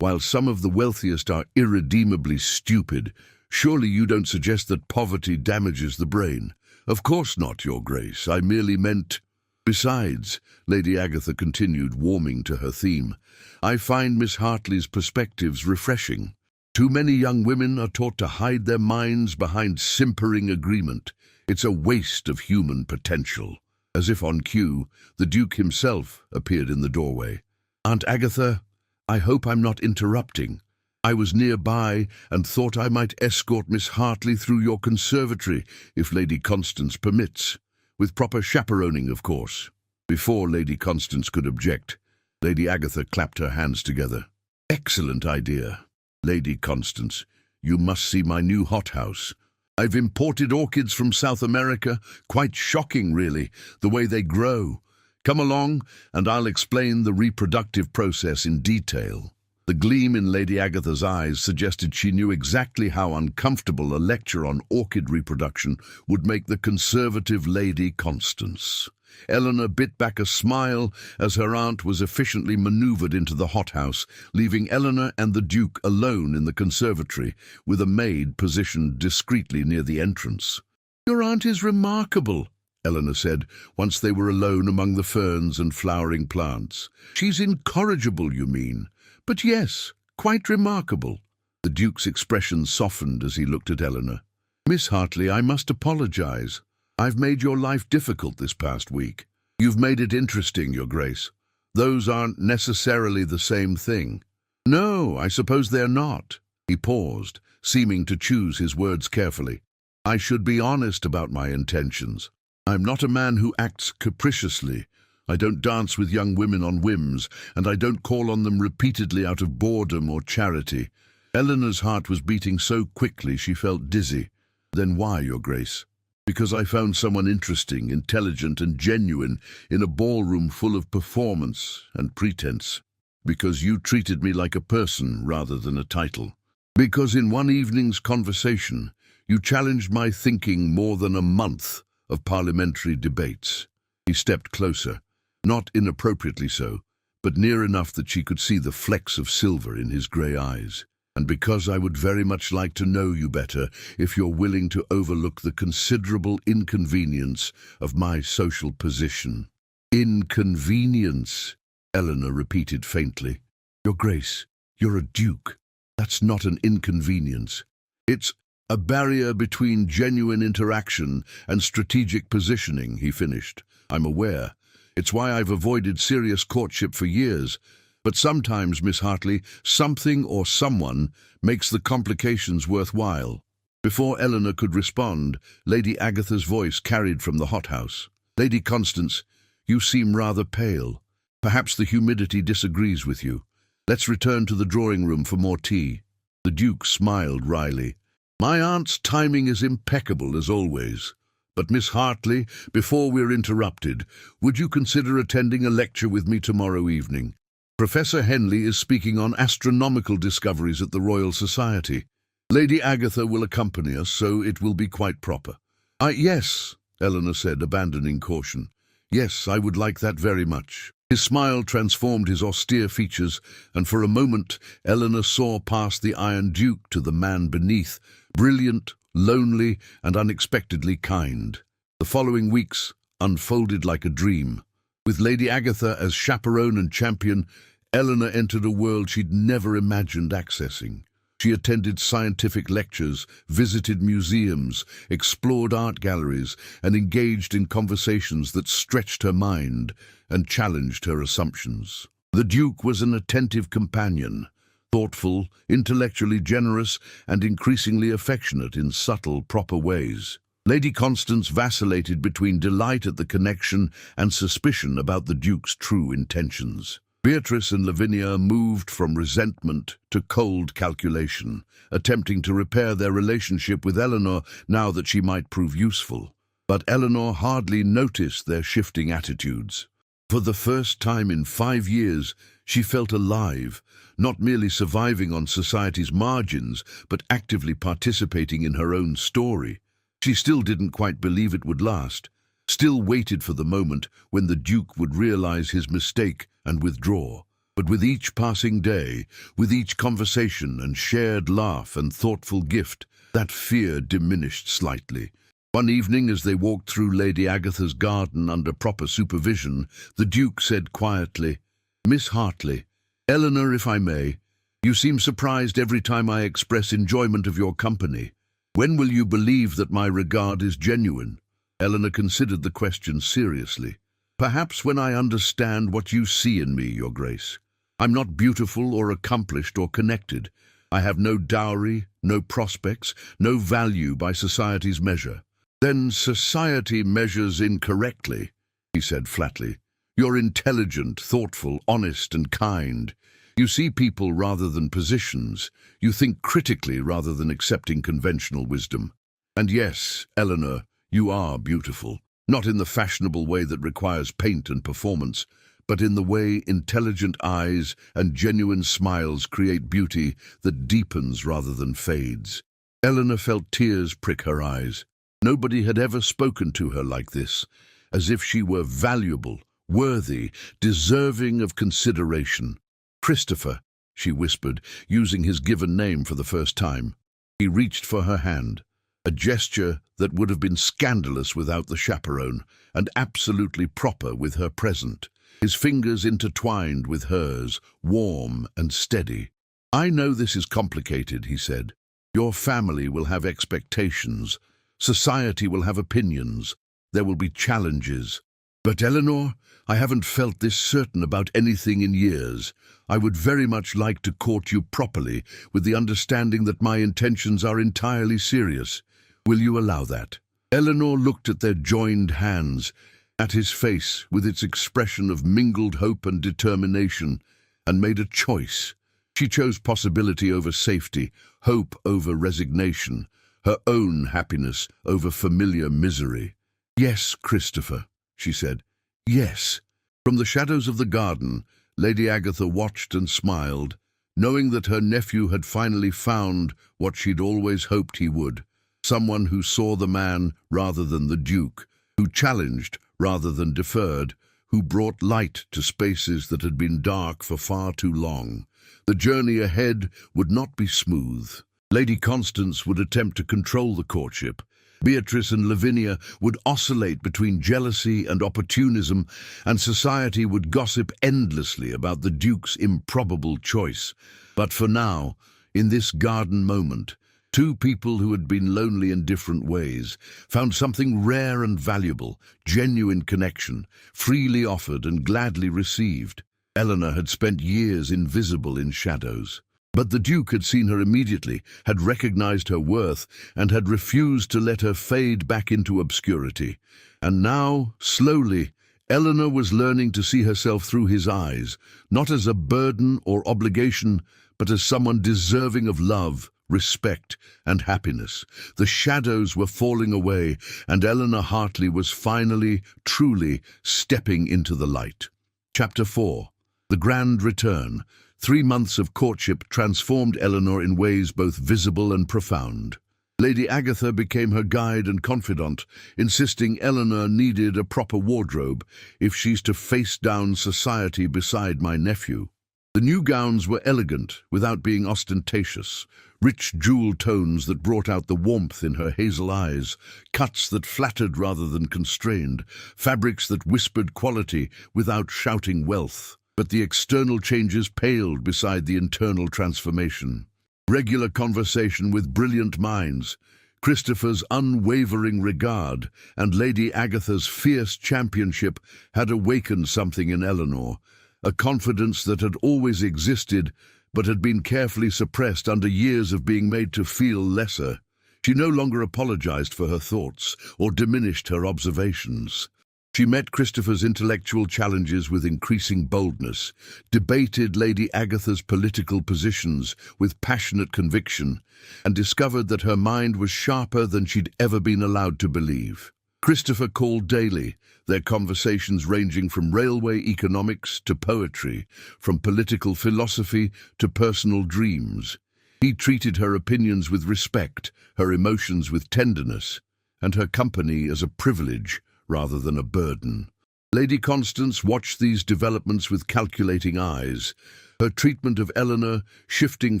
While some of the wealthiest are irredeemably stupid, surely you don't suggest that poverty damages the brain? Of course not, Your Grace. I merely meant... Besides, Lady Agatha continued, warming to her theme, I find Miss Hartley's perspectives refreshing. Too many young women are taught to hide their minds behind simpering agreement. It's a waste of human potential. As if on cue, the Duke himself appeared in the doorway. Aunt Agatha, I hope I'm not interrupting. I was nearby and thought I might escort Miss Hartley through your conservatory, if Lady Constance permits. With proper chaperoning, of course. Before Lady Constance could object, Lady Agatha clapped her hands together. Excellent idea. Lady Constance, you must see my new hothouse. I've imported orchids from South America. Quite shocking, really, the way they grow. Come along, and I'll explain the reproductive process in detail. The gleam in Lady Agatha's eyes suggested she knew exactly how uncomfortable a lecture on orchid reproduction would make the conservative Lady Constance. Eleanor bit back a smile as her aunt was efficiently manoeuvred into the hothouse, leaving Eleanor and the Duke alone in the conservatory, with a maid positioned discreetly near the entrance. Your aunt is remarkable, Eleanor said, once they were alone among the ferns and flowering plants. She's incorrigible, you mean? But yes, quite remarkable. The Duke's expression softened as he looked at Eleanor. Miss Hartley, I must apologize. I've made your life difficult this past week. You've made it interesting, Your Grace. Those aren't necessarily the same thing. No, I suppose they're not. He paused, seeming to choose his words carefully. I should be honest about my intentions. I'm not a man who acts capriciously. I don't dance with young women on whims, and I don't call on them repeatedly out of boredom or charity. Eleanor's heart was beating so quickly she felt dizzy. Then why, Your Grace? Because I found someone interesting, intelligent, and genuine in a ballroom full of performance and pretense. Because you treated me like a person rather than a title. Because in one evening's conversation, you challenged my thinking more than a month of parliamentary debates. He stepped closer. Not inappropriately so, but near enough that she could see the flecks of silver in his grey eyes. And because I would very much like to know you better if you're willing to overlook the considerable inconvenience of my social position. Inconvenience, Eleanor repeated faintly. Your Grace, you're a duke. That's not an inconvenience. It's a barrier between genuine interaction and strategic positioning, he finished. I'm aware. It's why I've avoided serious courtship for years. But sometimes, Miss Hartley, something or someone makes the complications worthwhile. Before Eleanor could respond, Lady Agatha's voice carried from the hothouse. Lady Constance, you seem rather pale. Perhaps the humidity disagrees with you. Let's return to the drawing room for more tea. The Duke smiled wryly. My aunt's timing is impeccable as always. But Miss Hartley, before we're interrupted, would you consider attending a lecture with me tomorrow evening? Professor Henley is speaking on astronomical discoveries at the Royal Society. Lady Agatha will accompany us, so it will be quite proper. Yes, Eleanor said, abandoning caution. Yes, I would like that very much. His smile transformed his austere features, and for a moment Eleanor saw past the Iron Duke to the man beneath, brilliant, lonely, and unexpectedly kind. The following weeks unfolded like a dream. With Lady Agatha as chaperone and champion, Eleanor entered a world she'd never imagined accessing. She attended scientific lectures, visited museums, explored art galleries, and engaged in conversations that stretched her mind and challenged her assumptions. The Duke was an attentive companion, thoughtful, intellectually generous, and increasingly affectionate in subtle, proper ways. Lady Constance vacillated between delight at the connection and suspicion about the Duke's true intentions. Beatrice and Lavinia moved from resentment to cold calculation, attempting to repair their relationship with Eleanor now that she might prove useful. But Eleanor hardly noticed their shifting attitudes. For the first time in 5 years, she felt alive, not merely surviving on society's margins, but actively participating in her own story. She still didn't quite believe it would last, still waited for the moment when the Duke would realize his mistake and withdraw. But with each passing day, with each conversation and shared laugh and thoughtful gift, that fear diminished slightly. One evening, as they walked through Lady Agatha's garden under proper supervision, the Duke said quietly, "Miss Hartley, Eleanor, if I may, you seem surprised every time I express enjoyment of your company. When will you believe that my regard is genuine?" Eleanor considered the question seriously. "Perhaps when I understand what you see in me, Your Grace. I'm not beautiful or accomplished or connected. I have no dowry, no prospects, no value by society's measure." "Then society measures incorrectly," he said flatly. "You're intelligent, thoughtful, honest and kind. You see people rather than positions. You think critically rather than accepting conventional wisdom. And yes, Eleanor, you are beautiful. Not in the fashionable way that requires paint and performance, but in the way intelligent eyes and genuine smiles create beauty that deepens rather than fades." Eleanor felt tears prick her eyes. Nobody had ever spoken to her like this, as if she were valuable, worthy, deserving of consideration. "Christopher," she whispered, using his given name for the first time. He reached for her hand, a gesture that would have been scandalous without the chaperone, and absolutely proper with her present. His fingers intertwined with hers, warm and steady. "I know this is complicated," he said. "Your family will have expectations. Society will have opinions. There will be challenges. But Eleanor, I haven't felt this certain about anything in years. I would very much like to court you properly, with the understanding that my intentions are entirely serious. Will you allow that?" Eleanor looked at their joined hands, at his face with its expression of mingled hope and determination, and made a choice. She chose possibility over safety, hope over resignation, her own happiness over familiar misery. "Yes, Christopher," she said. "Yes." From the shadows of the garden, Lady Agatha watched and smiled, knowing that her nephew had finally found what she'd always hoped he would. Someone who saw the man rather than the Duke, who challenged rather than deferred, who brought light to spaces that had been dark for far too long. The journey ahead would not be smooth. Lady Constance would attempt to control the courtship. Beatrice and Lavinia would oscillate between jealousy and opportunism, and society would gossip endlessly about the Duke's improbable choice. But for now, in this garden moment, two people who had been lonely in different ways found something rare and valuable, genuine connection, freely offered and gladly received. Eleanor had spent years invisible in shadows. But the Duke had seen her immediately, had recognized her worth, and had refused to let her fade back into obscurity. And now, slowly, Eleanor was learning to see herself through his eyes, not as a burden or obligation, but as someone deserving of love, respect, and happiness. The shadows were falling away, and Eleanor Hartley was finally, truly, stepping into the light. Chapter 4. The Grand Return. 3 months of courtship transformed Eleanor in ways both visible and profound. Lady Agatha became her guide and confidant, insisting Eleanor needed a proper wardrobe if she's to face down society beside my nephew. The new gowns were elegant without being ostentatious, rich jewel tones that brought out the warmth in her hazel eyes, cuts that flattered rather than constrained, fabrics that whispered quality without shouting wealth. But the external changes paled beside the internal transformation. Regular conversation with brilliant minds, Christopher's unwavering regard, and Lady Agatha's fierce championship had awakened something in Eleanor, a confidence that had always existed but had been carefully suppressed under years of being made to feel lesser. She no longer apologized for her thoughts or diminished her observations. She met Christopher's intellectual challenges with increasing boldness, debated Lady Agatha's political positions with passionate conviction, and discovered that her mind was sharper than she'd ever been allowed to believe. Christopher called daily, their conversations ranging from railway economics to poetry, from political philosophy to personal dreams. He treated her opinions with respect, her emotions with tenderness, and her company as a privilege rather than a burden. Lady Constance watched these developments with calculating eyes, her treatment of Eleanor shifting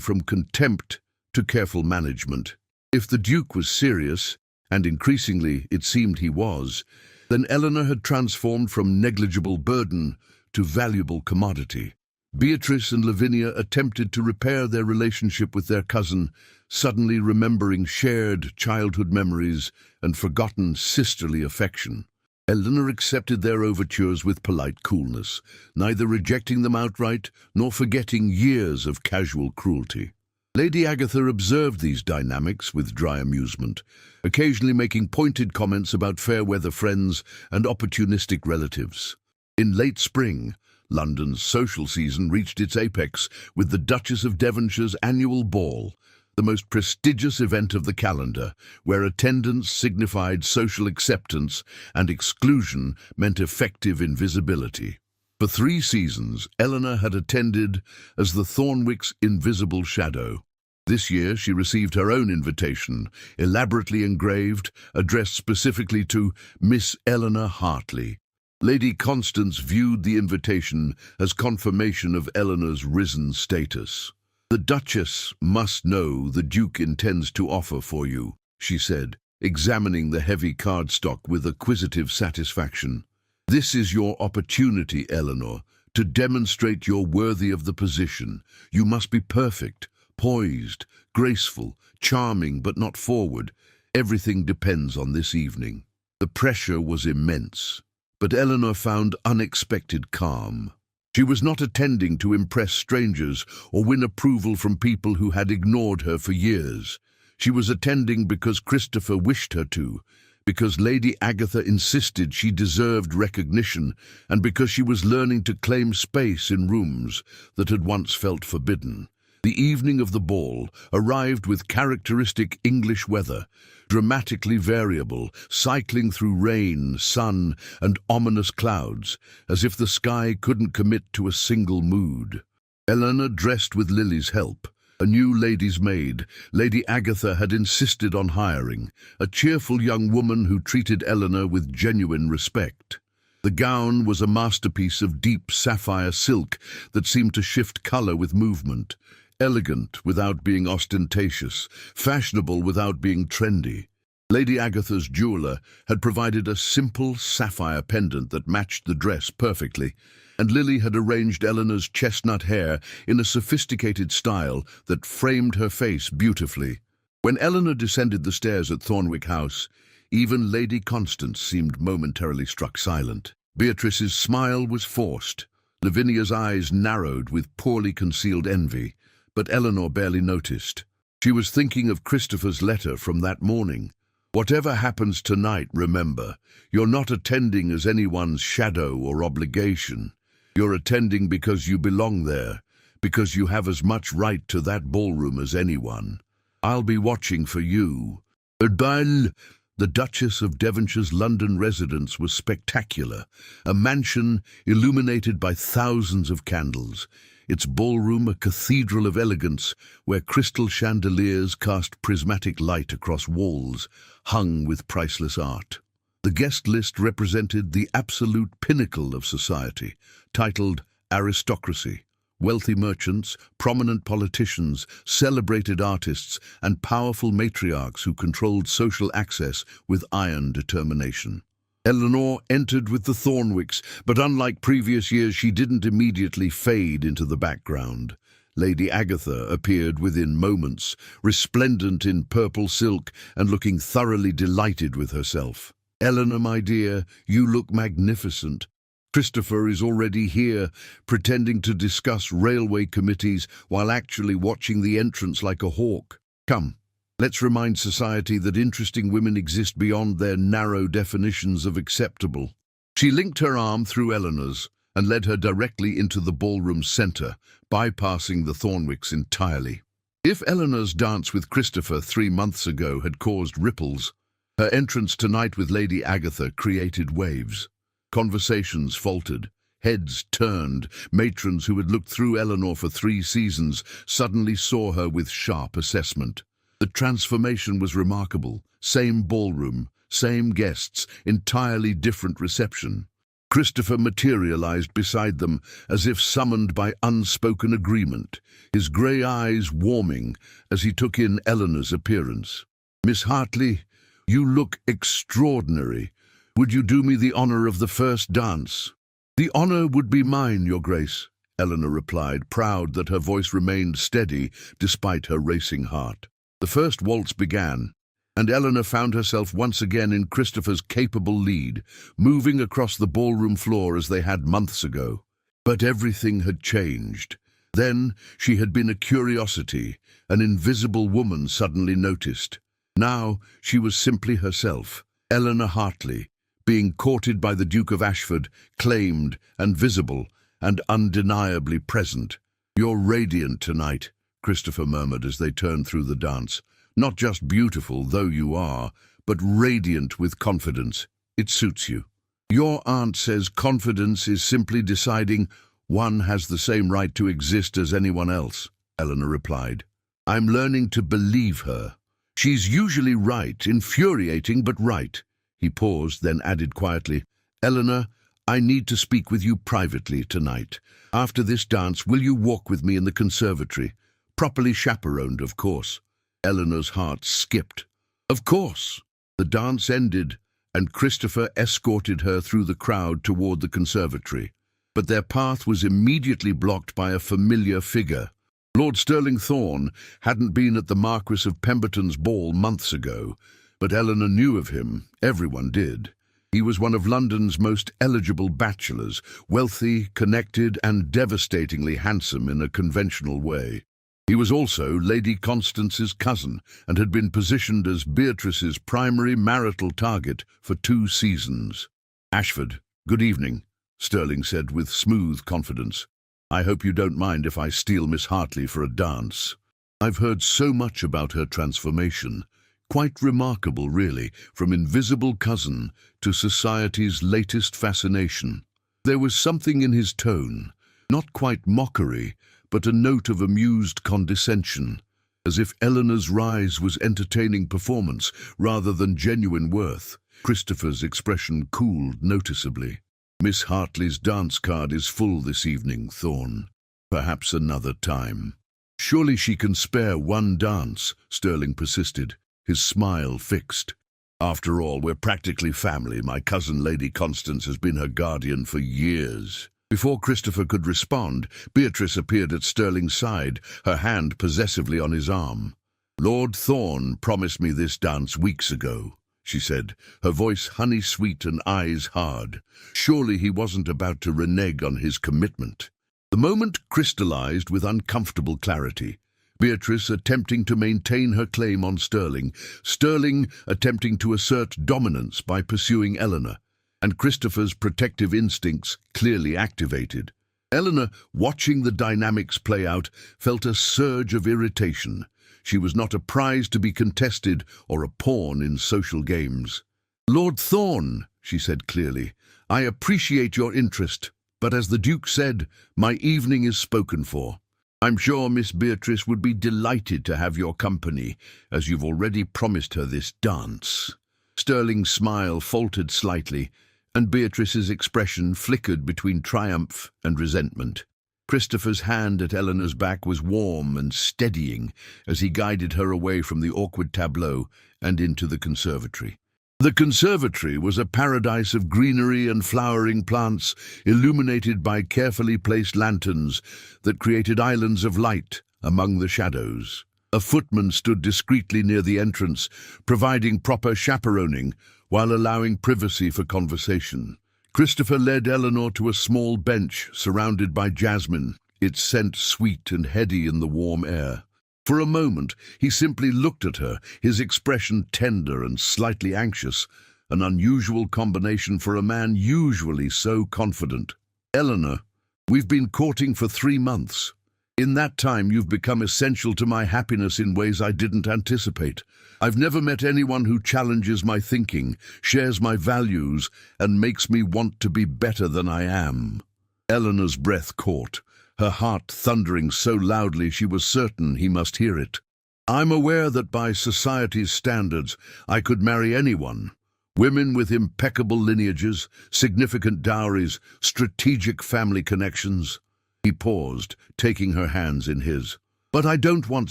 from contempt to careful management. If the Duke was serious, and increasingly it seemed he was, then Eleanor had transformed from negligible burden to valuable commodity. Beatrice and Lavinia attempted to repair their relationship with their cousin, suddenly remembering shared childhood memories and forgotten sisterly affection. Eleanor accepted their overtures with polite coolness, neither rejecting them outright nor forgetting years of casual cruelty. Lady Agatha observed these dynamics with dry amusement, occasionally making pointed comments about fair-weather friends and opportunistic relatives. In late spring, London's social season reached its apex with the Duchess of Devonshire's annual ball, the most prestigious event of the calendar, where attendance signified social acceptance and exclusion meant effective invisibility. For 3 seasons, Eleanor had attended as the Thornwicks' invisible shadow. This year she received her own invitation, elaborately engraved, addressed specifically to Miss Eleanor Hartley. Lady Constance viewed the invitation as confirmation of Eleanor's risen status. "The Duchess must know the Duke intends to offer for you," she said, examining the heavy cardstock with acquisitive satisfaction. "This is your opportunity, Eleanor, to demonstrate you're worthy of the position. You must be perfect, poised, graceful, charming but not forward. Everything depends on this evening." The pressure was immense, but Eleanor found unexpected calm. She was not attending to impress strangers or win approval from people who had ignored her for years. She was attending because Christopher wished her to, because Lady Agatha insisted she deserved recognition, and because she was learning to claim space in rooms that had once felt forbidden. The evening of the ball arrived with characteristic English weather, dramatically variable, cycling through rain, sun, and ominous clouds, as if the sky couldn't commit to a single mood. Eleanor dressed with Lily's help, a new lady's maid Lady Agatha had insisted on hiring, a cheerful young woman who treated Eleanor with genuine respect. The gown was a masterpiece of deep sapphire silk that seemed to shift color with movement, elegant without being ostentatious, fashionable without being trendy. Lady Agatha's jeweler had provided a simple sapphire pendant that matched the dress perfectly, and Lily had arranged Eleanor's chestnut hair in a sophisticated style that framed her face beautifully. When Eleanor descended the stairs at Thornwick House, even Lady Constance seemed momentarily struck silent. Beatrice's smile was forced. Lavinia's eyes narrowed with poorly concealed envy, but Eleanor barely noticed. She was thinking of Christopher's letter from that morning. "Whatever happens tonight, remember, you're not attending as anyone's shadow or obligation. You're attending because you belong there, because you have as much right to that ballroom as anyone. I'll be watching for you." Ball. The Duchess of Devonshire's London residence was spectacular, a mansion illuminated by thousands of candles, its ballroom a cathedral of elegance where crystal chandeliers cast prismatic light across walls hung with priceless art. The guest list represented the absolute pinnacle of society, titled aristocracy. Wealthy merchants, prominent politicians, celebrated artists, and powerful matriarchs who controlled social access with iron determination. Eleanor entered with the Thornwicks, but unlike previous years, she didn't immediately fade into the background. Lady Agatha appeared within moments, resplendent in purple silk and looking thoroughly delighted with herself. "Eleanor, my dear, you look magnificent. Christopher is already here, pretending to discuss railway committees while actually watching the entrance like a hawk. Come, let's remind society that interesting women exist beyond their narrow definitions of acceptable." She linked her arm through Eleanor's and led her directly into the ballroom's center, bypassing the Thornwicks entirely. If Eleanor's dance with Christopher 3 months ago had caused ripples, her entrance tonight with Lady Agatha created waves. Conversations faltered, heads turned. Matrons who had looked through Eleanor for 3 seasons suddenly saw her with sharp assessment. The transformation was remarkable. Same ballroom, same guests, entirely different reception. Christopher materialized beside them as if summoned by unspoken agreement, his grey eyes warming as he took in Eleanor's appearance. "Miss Hartley, you look extraordinary. Would you do me the honor of the first dance?" "The honor would be mine, Your Grace," Eleanor replied, proud that her voice remained steady despite her racing heart. The first waltz began, and Eleanor found herself once again in Christopher's capable lead, moving across the ballroom floor as they had months ago. But everything had changed. Then she had been a curiosity, an invisible woman suddenly noticed. Now she was simply herself, Eleanor Hartley, being courted by the Duke of Ashford, claimed and visible and undeniably present. "You're radiant tonight," Christopher murmured as they turned through the dance. "Not just beautiful, though you are, but radiant with confidence. It suits you." "Your aunt says confidence is simply deciding one has the same right to exist as anyone else," Eleanor replied. "I'm learning to believe her. She's usually right, infuriating but right." He paused, then added quietly, "Eleanor, I need to speak with you privately tonight. After this dance, will you walk with me in the conservatory? Properly chaperoned, of course." Eleanor's heart skipped. "Of course." The dance ended, and Christopher escorted her through the crowd toward the conservatory. But their path was immediately blocked by a familiar figure. Lord Sterling Thorne hadn't been at the Marquis of Pemberton's ball months ago, but Eleanor knew of him. Everyone did. He was one of London's most eligible bachelors, wealthy, connected, and devastatingly handsome in a conventional way. He was also Lady Constance's cousin and had been positioned as Beatrice's primary marital target for 2 seasons. "Ashford, good evening," Sterling said with smooth confidence. "I hope you don't mind if I steal Miss Hartley for a dance. I've heard so much about her transformation. Quite remarkable, really, from invisible cousin to society's latest fascination." There was something in his tone, not quite mockery, but a note of amused condescension, as if Eleanor's rise was entertaining performance rather than genuine worth. Christopher's expression cooled noticeably. "Miss Hartley's dance card is full this evening, Thorne. Perhaps another time." "Surely she can spare one dance," Sterling persisted, his smile fixed. "After all, we're practically family. My cousin Lady Constance has been her guardian for years." Before Christopher could respond, Beatrice appeared at Sterling's side, her hand possessively on his arm. "Lord Thorne promised me this dance weeks ago," she said, her voice honey-sweet and eyes hard. Surely he wasn't about to renege on his commitment. The moment crystallized with uncomfortable clarity. Beatrice attempting to maintain her claim on Sterling, Sterling attempting to assert dominance by pursuing Eleanor, and Christopher's protective instincts clearly activated. Eleanor, watching the dynamics play out, felt a surge of irritation. She was not a prize to be contested or a pawn in social games. "Lord Thorne," she said clearly, "I appreciate your interest, but as the Duke said, my evening is spoken for. I'm sure Miss Beatrice would be delighted to have your company, as you've already promised her this dance." Sterling's smile faltered slightly, and Beatrice's expression flickered between triumph and resentment. Christopher's hand at Eleanor's back was warm and steadying as he guided her away from the awkward tableau and into the conservatory. The conservatory was a paradise of greenery and flowering plants, illuminated by carefully placed lanterns that created islands of light among the shadows. A footman stood discreetly near the entrance, providing proper chaperoning while allowing privacy for conversation. Christopher led Eleanor to a small bench surrounded by jasmine, its scent sweet and heady in the warm air. For a moment, he simply looked at her, his expression tender and slightly anxious, an unusual combination for a man usually so confident. "Eleanor, we've been courting for 3 months. In that time, you've become essential to my happiness in ways I didn't anticipate. I've never met anyone who challenges my thinking, shares my values, and makes me want to be better than I am." Eleanor's breath caught, her heart thundering so loudly she was certain he must hear it. "I'm aware that by society's standards, I could marry anyone. Women with impeccable lineages, significant dowries, strategic family connections. He paused, taking her hands in his. But I don't want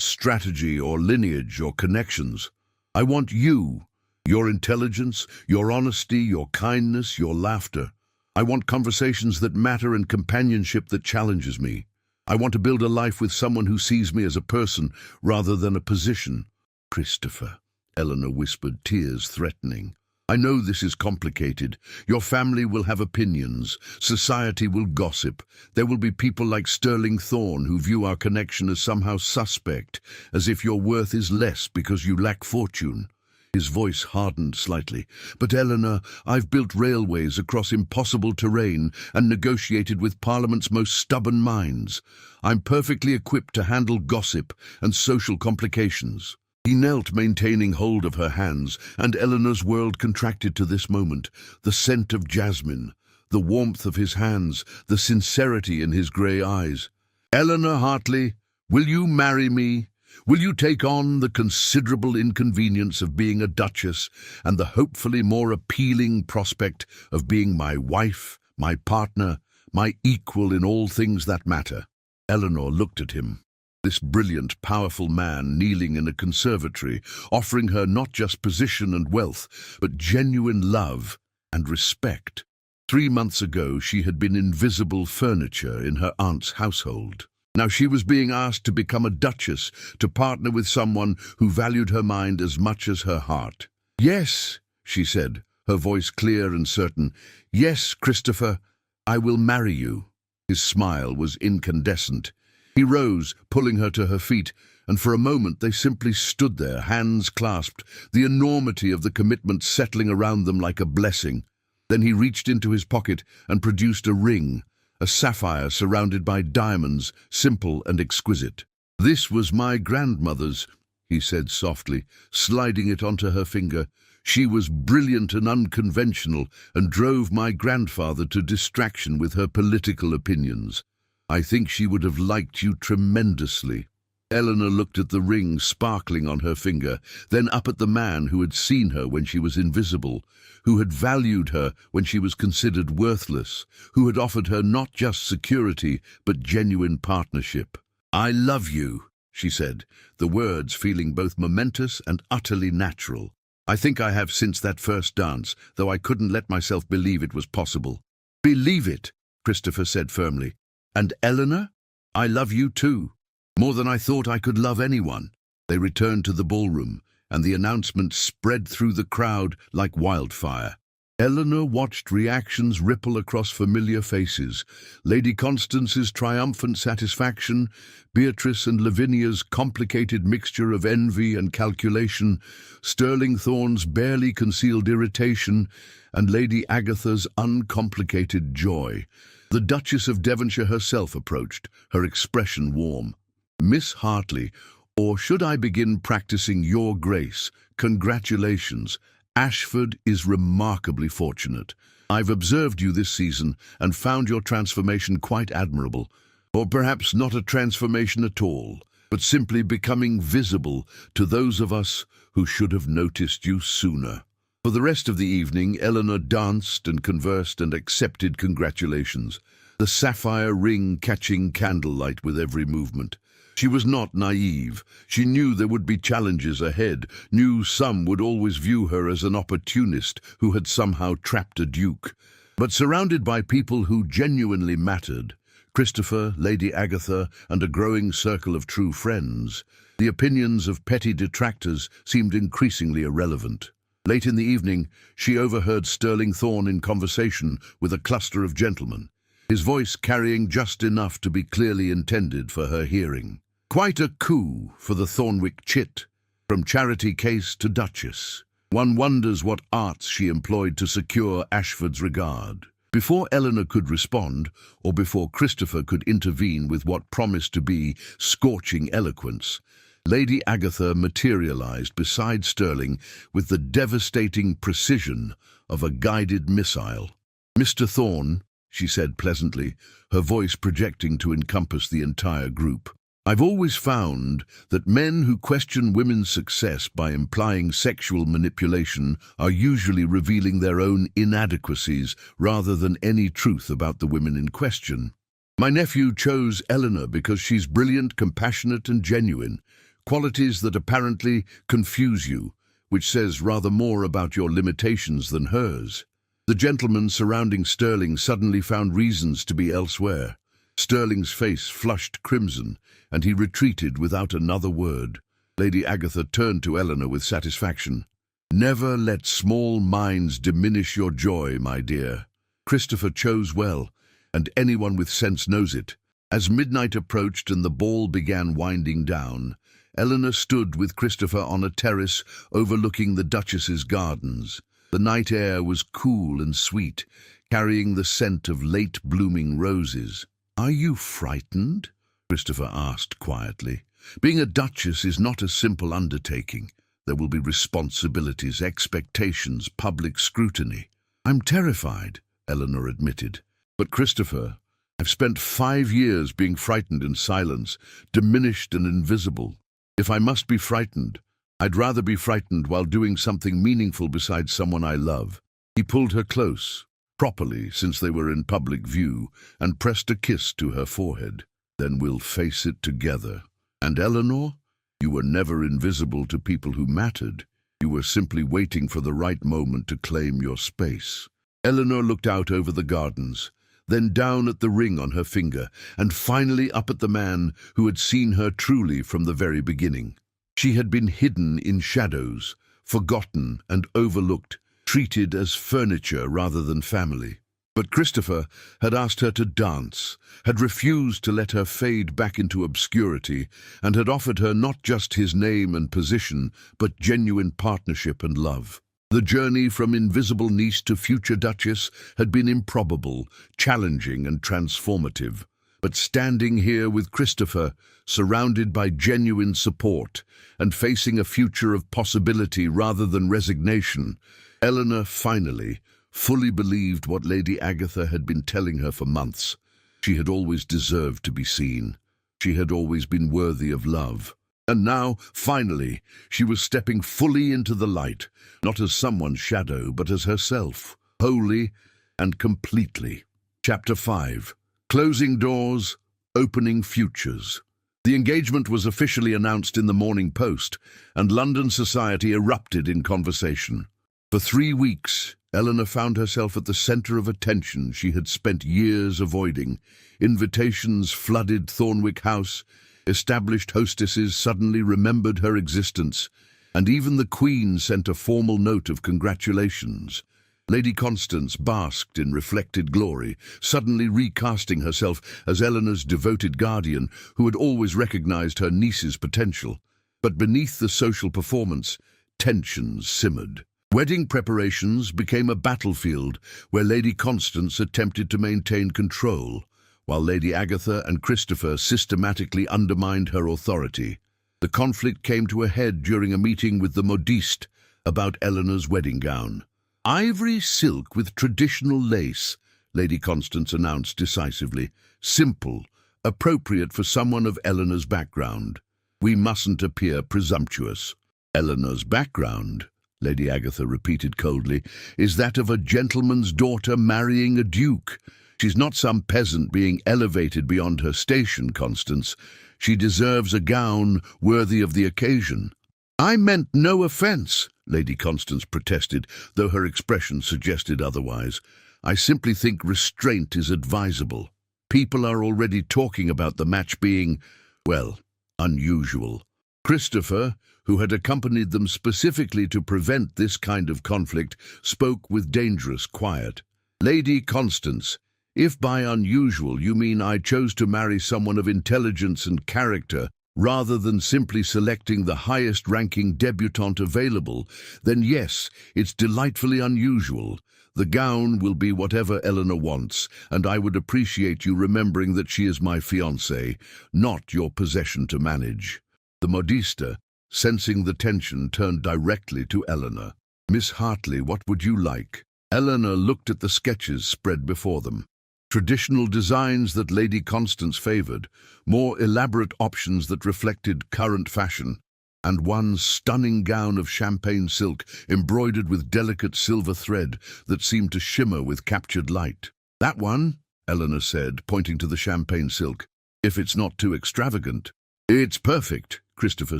strategy or lineage or connections. I want you, your intelligence, your honesty, your kindness, your laughter. I want conversations that matter and companionship that challenges me. I want to build a life with someone who sees me as a person rather than a position. Christopher, Eleanor whispered, tears threatening. I know this is complicated. Your family will have opinions. Society will gossip. There will be people like Sterling Thorne who view our connection as somehow suspect, as if your worth is less because you lack fortune. His voice hardened slightly. But Eleanor, I've built railways across impossible terrain and negotiated with Parliament's most stubborn minds. I'm perfectly equipped to handle gossip and social complications. He knelt, maintaining hold of her hands, and Eleanor's world contracted to this moment. The scent of jasmine, the warmth of his hands, the sincerity in his grey eyes. Eleanor Hartley, will you marry me? Will you take on the considerable inconvenience of being a duchess and the hopefully more appealing prospect of being my wife, my partner, my equal in all things that matter? Eleanor looked at him. This brilliant, powerful man kneeling in a conservatory, offering her not just position and wealth, but genuine love and respect. 3 months ago, she had been invisible furniture in her aunt's household. Now she was being asked to become a duchess, to partner with someone who valued her mind as much as her heart. Yes, she said, her voice clear and certain. Yes, Christopher, I will marry you. His smile was incandescent. He rose, pulling her to her feet, and for a moment they simply stood there, hands clasped, the enormity of the commitment settling around them like a blessing. Then he reached into his pocket and produced a ring, a sapphire surrounded by diamonds, simple and exquisite. This was my grandmother's, he said softly, sliding it onto her finger. She was brilliant and unconventional and drove my grandfather to distraction with her political opinions. I think she would have liked you tremendously. Eleanor looked at the ring sparkling on her finger, then up at the man who had seen her when she was invisible, who had valued her when she was considered worthless, who had offered her not just security, but genuine partnership. I love you, she said, the words feeling both momentous and utterly natural. I think I have since that first dance, though I couldn't let myself believe it was possible. Believe it, Christopher said firmly. And Eleanor, I love you too, more than I thought I could love anyone. They returned to the ballroom, and the announcement spread through the crowd like wildfire. Eleanor watched reactions ripple across familiar faces. Lady Constance's triumphant satisfaction, Beatrice and Lavinia's complicated mixture of envy and calculation, Sterling Thorne's barely concealed irritation, and Lady Agatha's uncomplicated joy. The Duchess of Devonshire herself approached, her expression warm. Miss Hartley, or should I begin practicing your grace? Congratulations. Ashford is remarkably fortunate. I've observed you this season and found your transformation quite admirable. Or perhaps not a transformation at all, but simply becoming visible to those of us who should have noticed you sooner. For the rest of the evening, Eleanor danced and conversed and accepted congratulations, the sapphire ring catching candlelight with every movement. She was not naive. She knew there would be challenges ahead, knew some would always view her as an opportunist who had somehow trapped a duke. But surrounded by people who genuinely mattered, Christopher, Lady Agatha, and a growing circle of true friends, the opinions of petty detractors seemed increasingly irrelevant. Late in the evening, she overheard Sterling Thorne in conversation with a cluster of gentlemen, his voice carrying just enough to be clearly intended for her hearing. Quite a coup for the Thornwick chit, from charity case to duchess. One wonders what arts she employed to secure Ashford's regard. Before Eleanor could respond, or before Christopher could intervene with what promised to be scorching eloquence, Lady Agatha materialized beside Sterling with the devastating precision of a guided missile. "Mr. Thorne," she said pleasantly, her voice projecting to encompass the entire group. I've always found that men who question women's success by implying sexual manipulation are usually revealing their own inadequacies rather than any truth about the women in question. My nephew chose Eleanor because she's brilliant, compassionate, and genuine, qualities that apparently confuse you, which says rather more about your limitations than hers. The gentleman surrounding Sterling suddenly found reasons to be elsewhere. Sterling's face flushed crimson, and he retreated without another word. Lady Agatha turned to Eleanor with satisfaction. "Never let small minds diminish your joy, my dear. Christopher chose well, and anyone with sense knows it." As midnight approached and the ball began winding down, Eleanor stood with Christopher on a terrace overlooking the Duchess's gardens. The night air was cool and sweet, carrying the scent of late-blooming roses. "Are you frightened?" Christopher asked quietly. "Being a duchess is not a simple undertaking. There will be responsibilities, expectations, public scrutiny." "I'm terrified," Eleanor admitted. "But Christopher, I've spent 5 years being frightened in silence, diminished and invisible. If I must be frightened, I'd rather be frightened while doing something meaningful beside someone I love." He pulled her close, properly since they were in public view, and pressed a kiss to her forehead. "Then we'll face it together. And Eleanor, you were never invisible to people who mattered. You were simply waiting for the right moment to claim your space." Eleanor looked out over the gardens, then down at the ring on her finger, and finally up at the man who had seen her truly from the very beginning. She had been hidden in shadows, forgotten and overlooked, treated as furniture rather than family. But Christopher had asked her to dance, had refused to let her fade back into obscurity, and had offered her not just his name and position, but genuine partnership and love. The journey from invisible niece to future duchess had been improbable, challenging and transformative. But standing here with Christopher, surrounded by genuine support, and facing a future of possibility rather than resignation, Eleanor finally, fully believed what Lady Agatha had been telling her for months. She had always deserved to be seen. She had always been worthy of love. And now, finally, she was stepping fully into the light, not as someone's shadow, but as herself, wholly and completely. Chapter 5. Closing doors, opening futures. The engagement was officially announced in the Morning Post, and London society erupted in conversation. For 3 weeks, Eleanor found herself at the centre of attention she had spent years avoiding. Invitations flooded Thornwick House, established hostesses suddenly remembered her existence, and even the Queen sent a formal note of congratulations. Lady Constance basked in reflected glory, suddenly recasting herself as Eleanor's devoted guardian who had always recognized her niece's potential. But beneath the social performance, tensions simmered. Wedding preparations became a battlefield where Lady Constance attempted to maintain control, while Lady Agatha and Christopher systematically undermined her authority. The conflict came to a head during a meeting with the modiste about Eleanor's wedding gown. "Ivory silk with traditional lace," Lady Constance announced decisively. "Simple, appropriate for someone of Eleanor's background. We mustn't appear presumptuous." "Eleanor's background," Lady Agatha repeated coldly, "is that of a gentleman's daughter marrying a duke. She's not some peasant being elevated beyond her station, Constance. She deserves a gown worthy of the occasion." "I meant no offence," Lady Constance protested, though her expression suggested otherwise. "I simply think restraint is advisable. People are already talking about the match being, well, unusual." Christopher, who had accompanied them specifically to prevent this kind of conflict, spoke with dangerous quiet. "Lady Constance, if by unusual you mean I chose to marry someone of intelligence and character, rather than simply selecting the highest-ranking debutante available, then yes, it's delightfully unusual. The gown will be whatever Eleanor wants, and I would appreciate you remembering that she is my fiancée, not your possession to manage." The modiste, sensing the tension, turned directly to Eleanor. "Miss Hartley, what would you like?" Eleanor looked at the sketches spread before them. Traditional designs that Lady Constance favoured, more elaborate options that reflected current fashion, and one stunning gown of champagne silk embroidered with delicate silver thread that seemed to shimmer with captured light. "That one," Eleanor said, pointing to the champagne silk, "if it's not too extravagant." "It's perfect," Christopher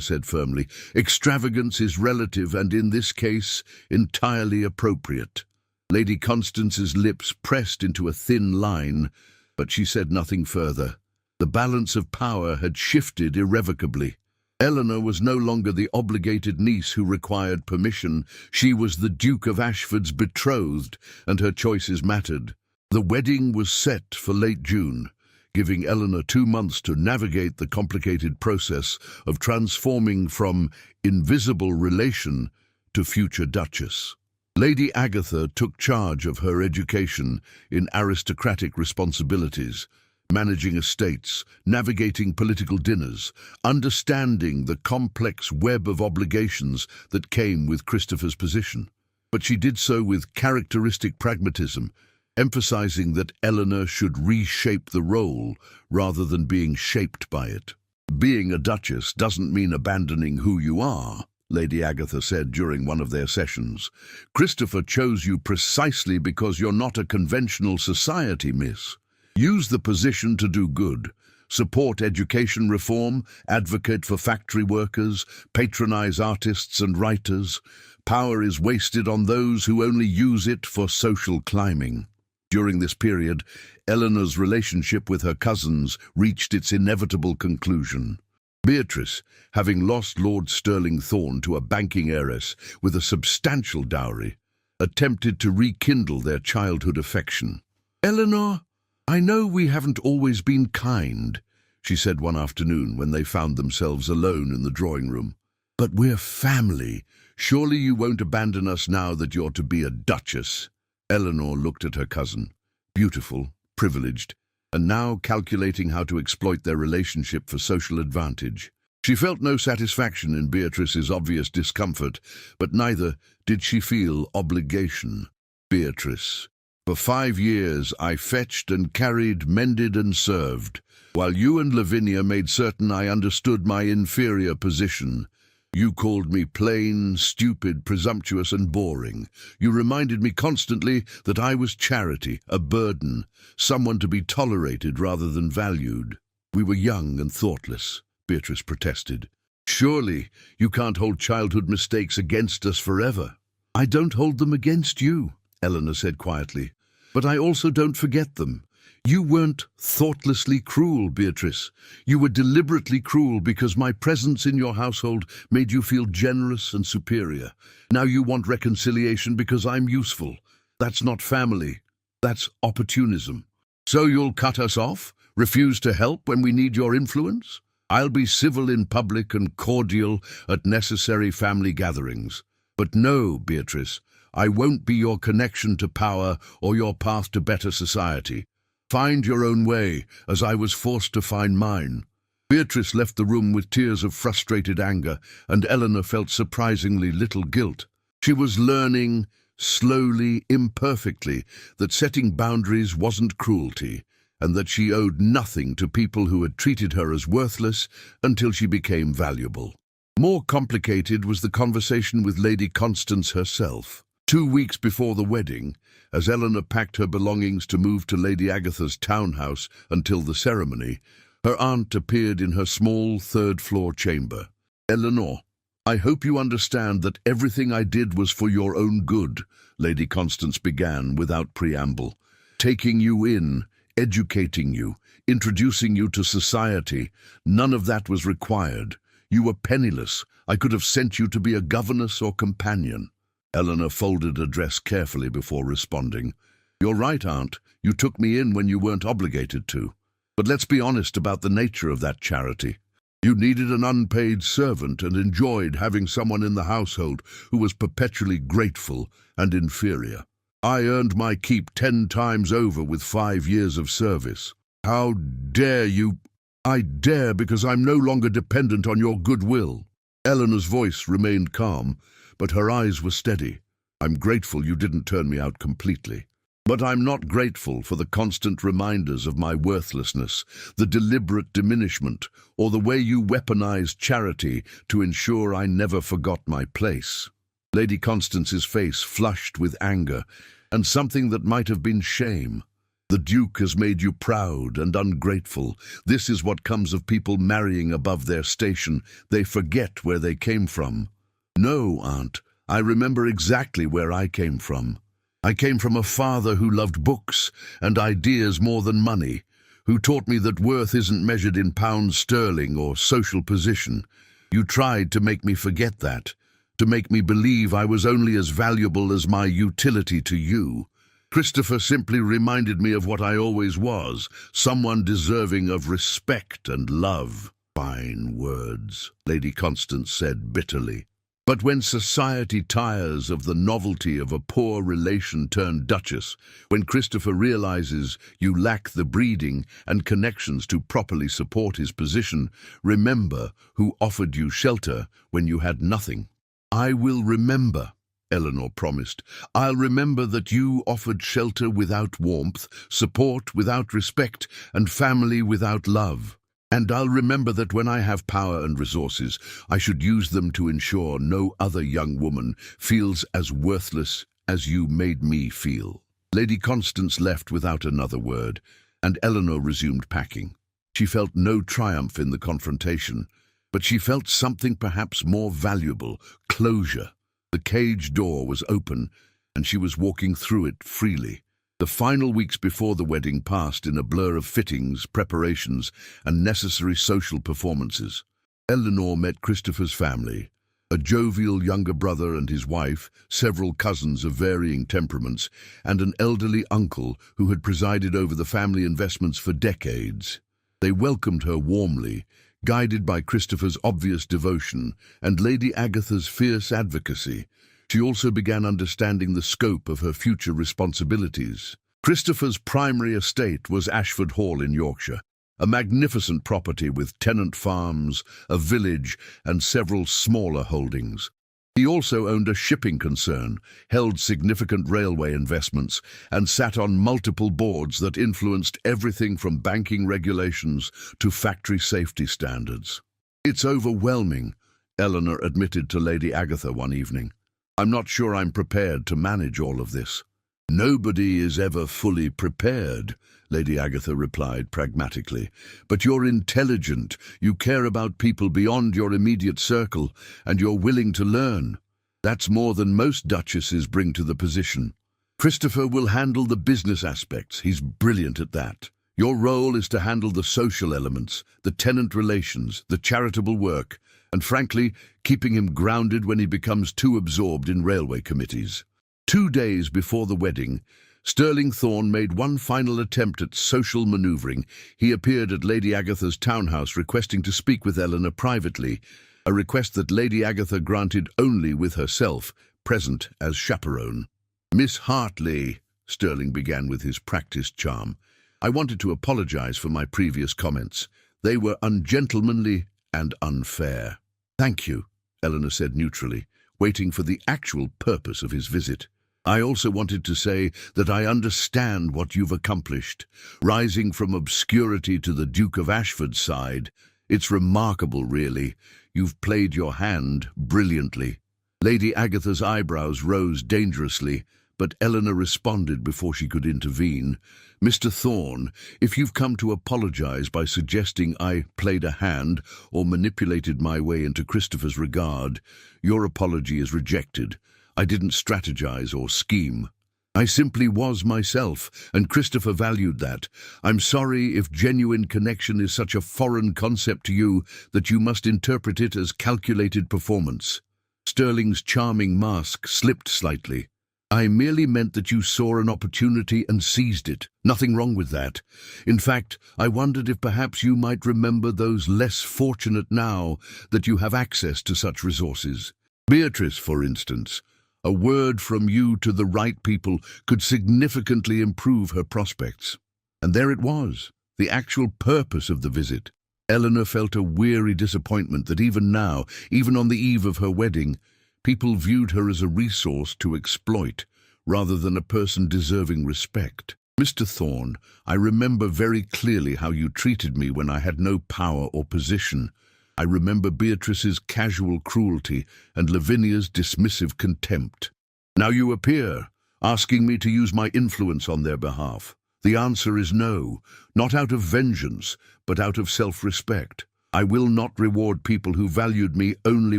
said firmly. "Extravagance is relative and in this case entirely appropriate." Lady Constance's lips pressed into a thin line, but she said nothing further. The balance of power had shifted irrevocably. Eleanor was no longer the obligated niece who required permission. She was the Duke of Ashford's betrothed, and her choices mattered. The wedding was set for late June, giving Eleanor 2 months to navigate the complicated process of transforming from invisible relation to future Duchess. Lady Agatha took charge of her education in aristocratic responsibilities, managing estates, navigating political dinners, understanding the complex web of obligations that came with Christopher's position. But she did so with characteristic pragmatism, emphasizing that Eleanor should reshape the role rather than being shaped by it. "Being a duchess doesn't mean abandoning who you are," Lady Agatha said during one of their sessions. "Christopher chose you precisely because you're not a conventional society miss. Use the position to do good. Support education reform, advocate for factory workers, patronize artists and writers. Power is wasted on those who only use it for social climbing." During this period, Eleanor's relationship with her cousins reached its inevitable conclusion. Beatrice, having lost Lord Sterling Thorne to a banking heiress with a substantial dowry, attempted to rekindle their childhood affection. "Eleanor, I know we haven't always been kind," she said one afternoon when they found themselves alone in the drawing room. "But we're family. Surely you won't abandon us now that you're to be a duchess." Eleanor looked at her cousin, beautiful, privileged, and now calculating how to exploit their relationship for social advantage. She felt no satisfaction in Beatrice's obvious discomfort, but neither did she feel obligation. "Beatrice, for 5 years I fetched and carried, mended and served, while you and Lavinia made certain I understood my inferior position. You called me plain, stupid, presumptuous and boring. You reminded me constantly that I was charity, a burden, someone to be tolerated rather than valued. We were young and thoughtless," Beatrice protested. "Surely you can't hold childhood mistakes against us forever." "I don't hold them against you," Eleanor said quietly, "but I also don't forget them. You weren't thoughtlessly cruel, Beatrice. You were deliberately cruel because my presence in your household made you feel generous and superior. Now you want reconciliation because I'm useful. That's not family. That's opportunism. So you'll cut us off? Refuse to help when we need your influence? I'll be civil in public and cordial at necessary family gatherings. But no, Beatrice, I won't be your connection to power or your path to better society. Find your own way, as I was forced to find mine." Beatrice left the room with tears of frustrated anger, and Eleanor felt surprisingly little guilt. She was learning, slowly, imperfectly, that setting boundaries wasn't cruelty, and that she owed nothing to people who had treated her as worthless until she became valuable. More complicated was the conversation with Lady Constance herself. 2 weeks before the wedding, as Eleanor packed her belongings to move to Lady Agatha's townhouse until the ceremony, her aunt appeared in her small third-floor chamber. "Eleanor, I hope you understand that everything I did was for your own good," Lady Constance began without preamble. "Taking you in, educating you, introducing you to society, none of that was required. You were penniless. I could have sent you to be a governess or companion." Eleanor folded a dress carefully before responding. "You're right, Aunt. You took me in when you weren't obligated to. But let's be honest about the nature of that charity. You needed an unpaid servant and enjoyed having someone in the household who was perpetually grateful and inferior. I earned my keep 10 times over with 5 years of service. How dare you?" "I dare because I'm no longer dependent on your goodwill." Eleanor's voice remained calm, but her eyes were steady. "I'm grateful you didn't turn me out completely." But I'm not grateful for the constant reminders of my worthlessness, the deliberate diminishment, or the way you weaponized charity to ensure I never forgot my place." Lady Constance's face flushed with anger, and something that might have been shame. "The Duke has made you proud and ungrateful. This is what comes of people marrying above their station. They forget where they came from." "No, Aunt, I remember exactly where I came from. I came from a father who loved books and ideas more than money, who taught me that worth isn't measured in pounds sterling or social position. You tried to make me forget that, to make me believe I was only as valuable as my utility to you. Christopher simply reminded me of what I always was, someone deserving of respect and love." "Fine words," Lady Constance said bitterly. "But when society tires of the novelty of a poor relation turned duchess, when Christopher realizes you lack the breeding and connections to properly support his position, remember who offered you shelter when you had nothing." "I will remember," Eleanor promised. "I'll remember that you offered shelter without warmth, support without respect, and family without love. And I'll remember that when I have power and resources, I should use them to ensure no other young woman feels as worthless as you made me feel." Lady Constance left without another word, and Eleanor resumed packing. She felt no triumph in the confrontation, but she felt something perhaps more valuable: closure. The cage door was open, and she was walking through it freely. The final weeks before the wedding passed in a blur of fittings, preparations, and necessary social performances. Eleanor met Christopher's family, a jovial younger brother and his wife, several cousins of varying temperaments, and an elderly uncle who had presided over the family investments for decades. They welcomed her warmly, guided by Christopher's obvious devotion and Lady Agatha's fierce advocacy. She also began understanding the scope of her future responsibilities. Christopher's primary estate was Ashford Hall in Yorkshire, a magnificent property with tenant farms, a village, and several smaller holdings. He also owned a shipping concern, held significant railway investments, and sat on multiple boards that influenced everything from banking regulations to factory safety standards. "It's overwhelming," Eleanor admitted to Lady Agatha one evening. "I'm not sure I'm prepared to manage all of this." "Nobody is ever fully prepared," Lady Agatha replied pragmatically. "But you're intelligent, you care about people beyond your immediate circle, and you're willing to learn. That's more than most duchesses bring to the position. Christopher will handle the business aspects. He's brilliant at that. Your role is to handle the social elements, the tenant relations, the charitable work, and frankly, keeping him grounded when he becomes too absorbed in railway committees." 2 days before the wedding, Sterling Thorne made one final attempt at social manoeuvring. He appeared at Lady Agatha's townhouse requesting to speak with Eleanor privately, a request that Lady Agatha granted only with herself present as chaperone. "Miss Hartley," Sterling began with his practiced charm, "I wanted to apologize for my previous comments. They were ungentlemanly and unfair." "Thank you," Eleanor said neutrally, waiting for the actual purpose of his visit. "I also wanted to say that I understand what you've accomplished, rising from obscurity to the Duke of Ashford's side. It's remarkable, really. You've played your hand brilliantly." Lady Agatha's eyebrows rose dangerously, but Eleanor responded before she could intervene. "Mr. Thorne, if you've come to apologize by suggesting I played a hand or manipulated my way into Christopher's regard, your apology is rejected. I didn't strategize or scheme. I simply was myself, and Christopher valued that. I'm sorry if genuine connection is such a foreign concept to you that you must interpret it as calculated performance." Sterling's charming mask slipped slightly. "I merely meant that you saw an opportunity and seized it. Nothing wrong with that. In fact, I wondered if perhaps you might remember those less fortunate now that you have access to such resources. Beatrice, for instance. A word from you to the right people could significantly improve her prospects." And there it was, the actual purpose of the visit. Eleanor felt a weary disappointment that even now, even on the eve of her wedding, people viewed her as a resource to exploit, rather than a person deserving respect. Mr. Thorne, I remember very clearly how you treated me when I had no power or position. I remember Beatrice's casual cruelty and Lavinia's dismissive contempt. Now you appear, asking me to use my influence on their behalf. The answer is no, not out of vengeance, but out of self-respect. I will not reward people who valued me only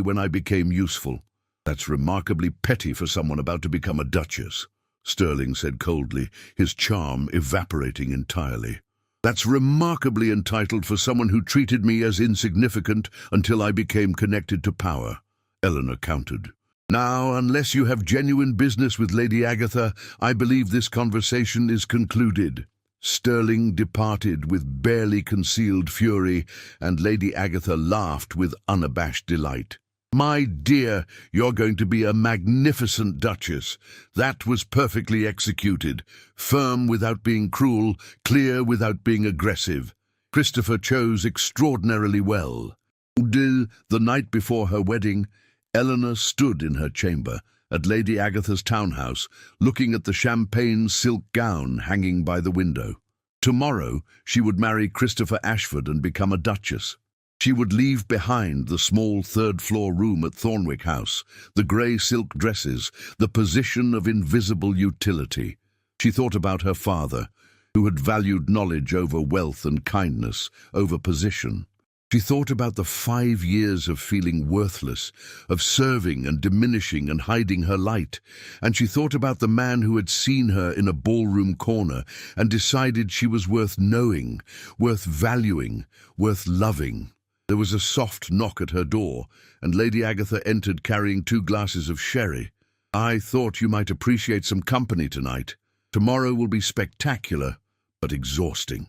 when I became useful. That's remarkably petty for someone about to become a duchess, Sterling said coldly, his charm evaporating entirely. That's remarkably entitled for someone who treated me as insignificant until I became connected to power, Eleanor countered. Now, unless you have genuine business with Lady Agatha, I believe this conversation is concluded. Sterling departed with barely concealed fury, and Lady Agatha laughed with unabashed delight. My dear, you're going to be a magnificent duchess. That was perfectly executed. Firm without being cruel, clear without being aggressive. Christopher chose extraordinarily well. The night before her wedding, Eleanor stood in her chamber at Lady Agatha's townhouse, looking at the champagne silk gown hanging by the window. Tomorrow, she would marry Christopher Ashford and become a duchess. She would leave behind the small third-floor room at Thornwick House, the grey silk dresses, the position of invisible utility. She thought about her father, who had valued knowledge over wealth and kindness over position. She thought about the 5 years of feeling worthless, of serving and diminishing and hiding her light, and she thought about the man who had seen her in a ballroom corner and decided she was worth knowing, worth valuing, worth loving. There was a soft knock at her door, and Lady Agatha entered carrying 2 glasses of sherry. I thought you might appreciate some company tonight. Tomorrow will be spectacular, but exhausting.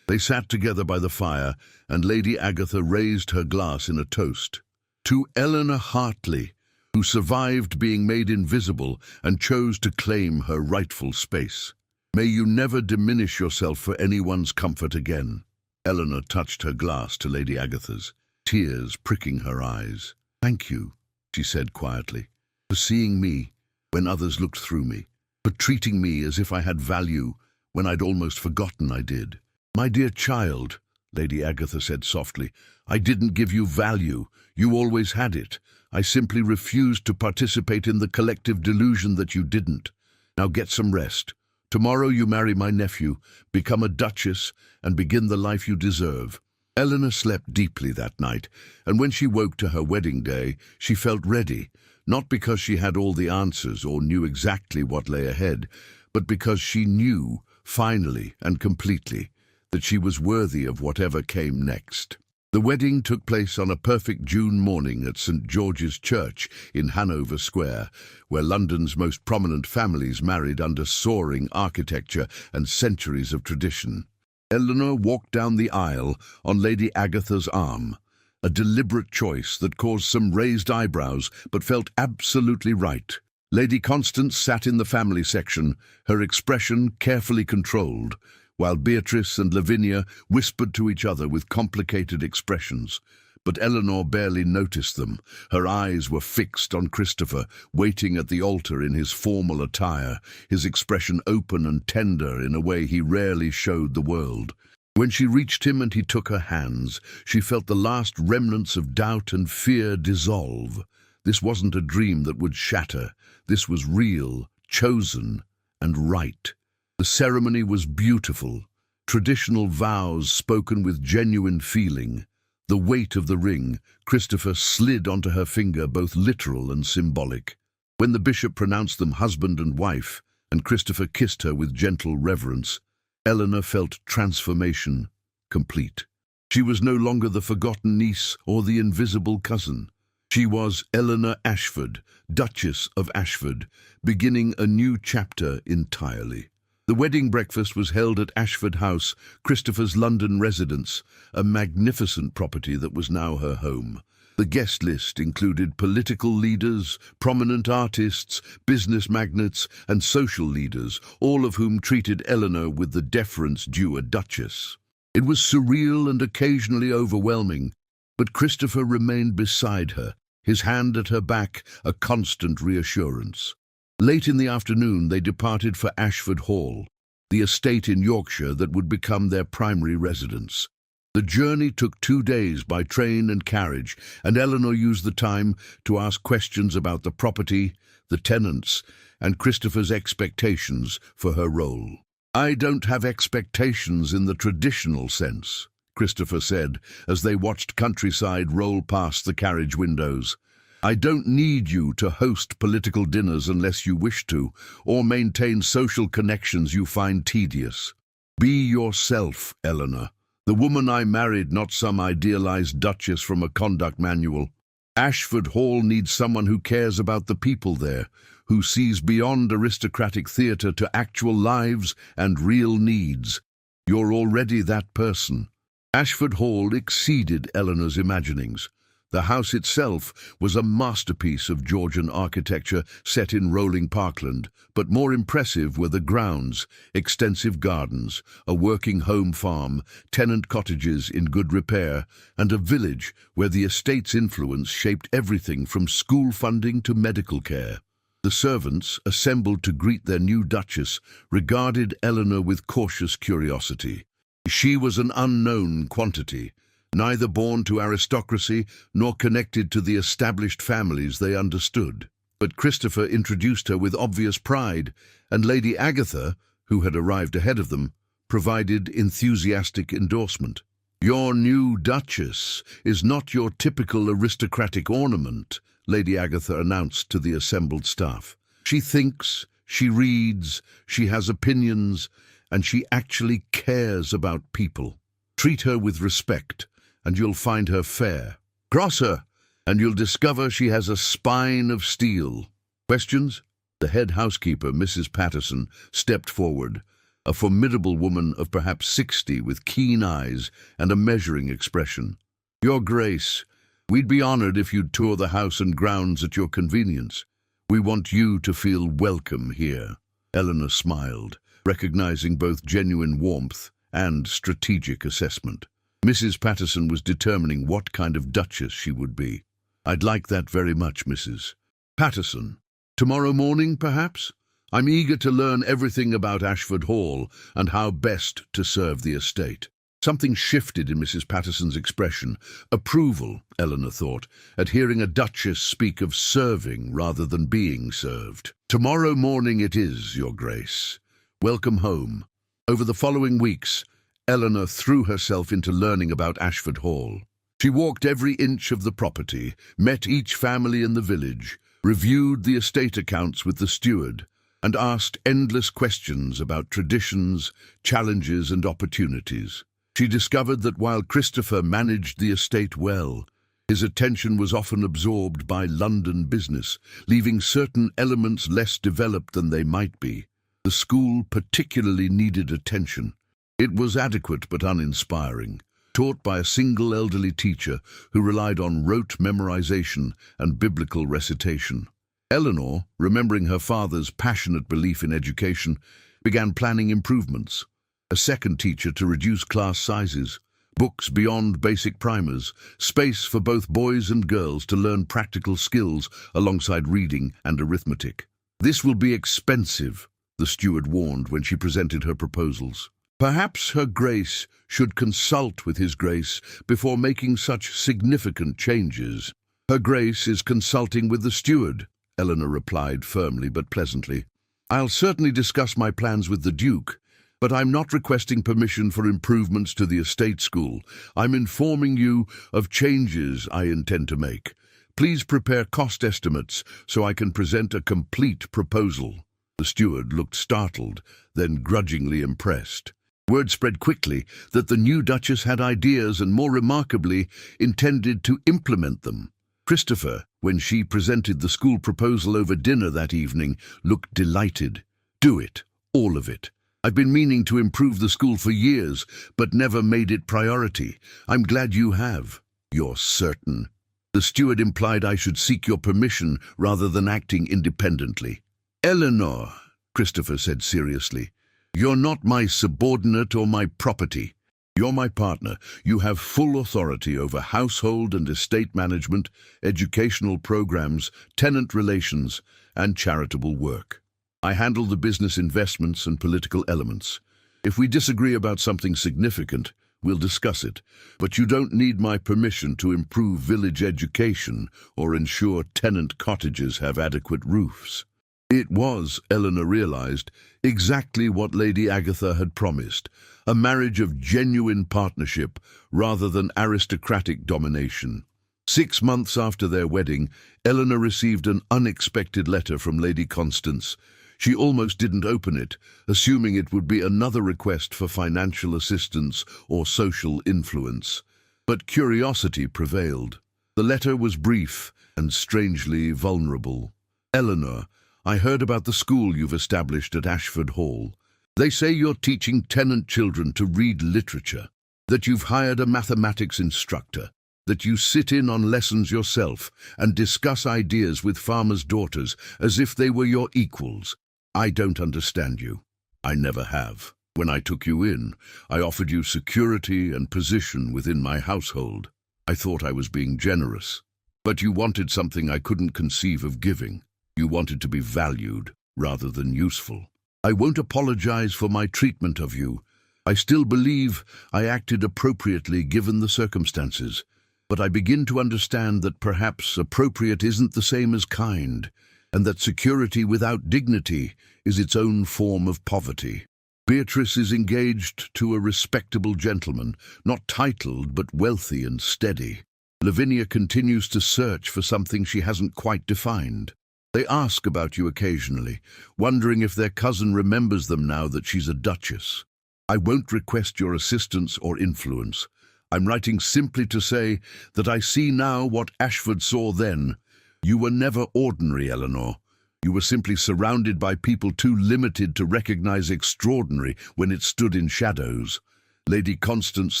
They sat together by the fire, and Lady Agatha raised her glass in a toast. To Eleanor Hartley, who survived being made invisible and chose to claim her rightful space. May you never diminish yourself for anyone's comfort again. Eleanor touched her glass to Lady Agatha's, tears pricking her eyes. Thank you, she said quietly, for seeing me when others looked through me, for treating me as if I had value when I'd almost forgotten I did. My dear child, Lady Agatha said softly, I didn't give you value. You always had it. I simply refused to participate in the collective delusion that you didn't. Now get some rest. Tomorrow you marry my nephew, become a duchess, and begin the life you deserve. Eleanor slept deeply that night, and when she woke to her wedding day, she felt ready, not because she had all the answers or knew exactly what lay ahead, but because she knew, finally and completely, that she was worthy of whatever came next. The wedding took place on a perfect June morning at St. George's Church in Hanover Square, where London's most prominent families married under soaring architecture and centuries of tradition. Eleanor walked down the aisle on Lady Agatha's arm, a deliberate choice that caused some raised eyebrows but felt absolutely right. Lady Constance sat in the family section, her expression carefully controlled, while Beatrice and Lavinia whispered to each other with complicated expressions. But Eleanor barely noticed them. Her eyes were fixed on Christopher, waiting at the altar in his formal attire, his expression open and tender in a way he rarely showed the world. When she reached him and he took her hands, she felt the last remnants of doubt and fear dissolve. This wasn't a dream that would shatter. This was real, chosen, and right. The ceremony was beautiful, traditional vows spoken with genuine feeling. The weight of the ring, Christopher slid onto her finger, both literal and symbolic. When the bishop pronounced them husband and wife, and Christopher kissed her with gentle reverence, Eleanor felt transformation complete. She was no longer the forgotten niece or the invisible cousin. She was Eleanor Ashford, Duchess of Ashford, beginning a new chapter entirely. The wedding breakfast was held at Ashford House, Christopher's London residence, a magnificent property that was now her home. The guest list included political leaders, prominent artists, business magnates, and social leaders, all of whom treated Eleanor with the deference due a duchess. It was surreal and occasionally overwhelming, but Christopher remained beside her, his hand at her back, a constant reassurance. Late in the afternoon, they departed for Ashford Hall, the estate in Yorkshire that would become their primary residence. The journey took 2 days by train and carriage, and Eleanor used the time to ask questions about the property, the tenants, and Christopher's expectations for her role. "I don't have expectations in the traditional sense," Christopher said as they watched countryside roll past the carriage windows. "I don't need you to host political dinners unless you wish to, or maintain social connections you find tedious. Be yourself, Eleanor. The woman I married, not some idealized duchess from a conduct manual. Ashford Hall needs someone who cares about the people there, who sees beyond aristocratic theatre to actual lives and real needs. You're already that person." Ashford Hall exceeded Eleanor's imaginings. The house itself was a masterpiece of Georgian architecture set in rolling parkland, but more impressive were the grounds, extensive gardens, a working home farm, tenant cottages in good repair, and a village where the estate's influence shaped everything from school funding to medical care. The servants, assembled to greet their new duchess, regarded Eleanor with cautious curiosity. She was an unknown quantity, neither born to aristocracy nor connected to the established families they understood. But Christopher introduced her with obvious pride, and Lady Agatha, who had arrived ahead of them, provided enthusiastic endorsement. "Your new duchess is not your typical aristocratic ornament," Lady Agatha announced to the assembled staff. "She thinks, she reads, she has opinions, and she actually cares about people. Treat her with respect, and you'll find her fair. Cross her, and you'll discover she has a spine of steel." Questions? The head housekeeper, Mrs. Patterson, stepped forward, a formidable woman of perhaps 60 with keen eyes and a measuring expression. "Your Grace, we'd be honored if you'd tour the house and grounds at your convenience. We want you to feel welcome here." Eleanor smiled, recognizing both genuine warmth and strategic assessment. Mrs. Patterson was determining what kind of duchess she would be. "I'd like that very much, Mrs. Patterson. Tomorrow morning, perhaps? I'm eager to learn everything about Ashford Hall and how best to serve the estate." Something shifted in Mrs. Patterson's expression. Approval, Eleanor thought, at hearing a duchess speak of serving rather than being served. "Tomorrow morning it is, Your Grace. Welcome home." Over the following weeks, Eleanor threw herself into learning about Ashford Hall. She walked every inch of the property, met each family in the village, reviewed the estate accounts with the steward, and asked endless questions about traditions, challenges, and opportunities. She discovered that while Christopher managed the estate well, his attention was often absorbed by London business, leaving certain elements less developed than they might be. The school particularly needed attention. It was adequate but uninspiring, taught by a single elderly teacher who relied on rote memorization and biblical recitation. Eleanor, remembering her father's passionate belief in education, began planning improvements. A second teacher to reduce class sizes, books beyond basic primers, space for both boys and girls to learn practical skills alongside reading and arithmetic. "This will be expensive," the steward warned when she presented her proposals. "Perhaps Her Grace should consult with His Grace before making such significant changes." "Her Grace is consulting with the steward," Eleanor replied firmly but pleasantly. "I'll certainly discuss my plans with the Duke, but I'm not requesting permission for improvements to the estate school. I'm informing you of changes I intend to make. Please prepare cost estimates so I can present a complete proposal." The steward looked startled, then grudgingly impressed. Word spread quickly that the new duchess had ideas and, more remarkably, intended to implement them. Christopher, when she presented the school proposal over dinner that evening, looked delighted. "Do it, all of it. I've been meaning to improve the school for years, but never made it priority. I'm glad you have." "You're certain?" The steward implied I should seek your permission rather than acting independently. "Eleanor," Christopher said seriously, "you're not my subordinate or my property. You're my partner. You have full authority over household and estate management, educational programs, tenant relations, and charitable work. I handle the business investments and political elements. If we disagree about something significant, we'll discuss it, but you don't need my permission to improve village education or ensure tenant cottages have adequate roofs. It was, Eleanor realized, exactly what Lady Agatha had promised, a marriage of genuine partnership rather than aristocratic domination. 6 months after their wedding, Eleanor received an unexpected letter from Lady Constance. She almost didn't open it, assuming it would be another request for financial assistance or social influence. But curiosity prevailed. The letter was brief and strangely vulnerable. Eleanor, I heard about the school you've established at Ashford Hall. They say you're teaching tenant children to read literature, that you've hired a mathematics instructor, that you sit in on lessons yourself and discuss ideas with farmers' daughters as if they were your equals. I don't understand you. I never have. When I took you in, I offered you security and position within my household. I thought I was being generous. But you wanted something I couldn't conceive of giving. You wanted to be valued rather than useful. I won't apologize for my treatment of you. I still believe I acted appropriately given the circumstances, but I begin to understand that perhaps appropriate isn't the same as kind, and that security without dignity is its own form of poverty. Beatrice is engaged to a respectable gentleman, not titled but wealthy and steady. Lavinia continues to search for something she hasn't quite defined. They ask about you occasionally, wondering if their cousin remembers them now that she's a duchess. I won't request your assistance or influence. I'm writing simply to say that I see now what Ashford saw then. You were never ordinary, Eleanor. You were simply surrounded by people too limited to recognize extraordinary when it stood in shadows. Lady Constance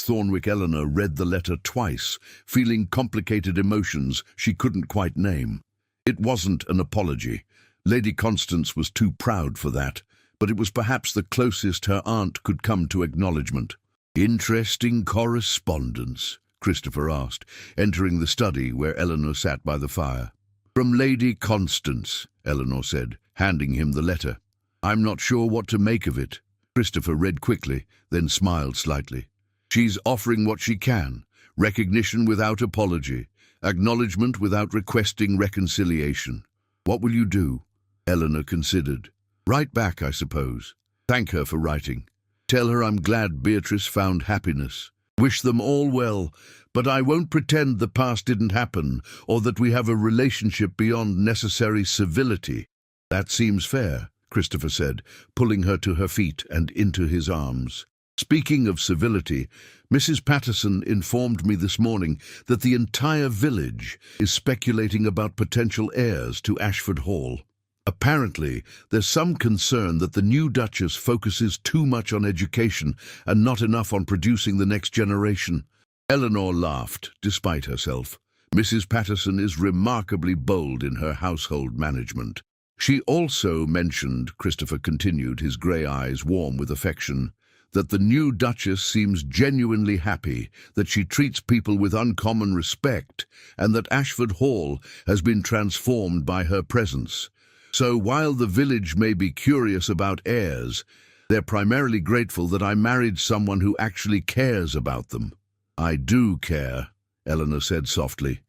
Thornwick Eleanor read the letter twice, feeling complicated emotions she couldn't quite name. It wasn't an apology. Lady Constance was too proud for that, but it was perhaps the closest her aunt could come to acknowledgement. "Interesting correspondence?" Christopher asked, entering the study where Eleanor sat by the fire. "From Lady Constance," Eleanor said, handing him the letter. "I'm not sure what to make of it." Christopher read quickly, then smiled slightly. "She's offering what she can, recognition without apology, acknowledgement without requesting reconciliation. What will you do?" Eleanor considered. "Write back, I suppose. Thank her for writing. Tell her I'm glad Beatrice found happiness. Wish them all well, but I won't pretend the past didn't happen or that we have a relationship beyond necessary civility." "That seems fair," Christopher said, pulling her to her feet and into his arms. "Speaking of civility, Mrs. Patterson informed me this morning that the entire village is speculating about potential heirs to Ashford Hall. Apparently, there's some concern that the new Duchess focuses too much on education and not enough on producing the next generation." Eleanor laughed, despite herself. Mrs. Patterson is remarkably bold in her household management. She also mentioned, Christopher continued, his grey eyes warm with affection, that the new Duchess seems genuinely happy, that she treats people with uncommon respect, and that Ashford Hall has been transformed by her presence. So while the village may be curious about heirs, they're primarily grateful that I married someone who actually cares about them. "I do care," Eleanor said softly.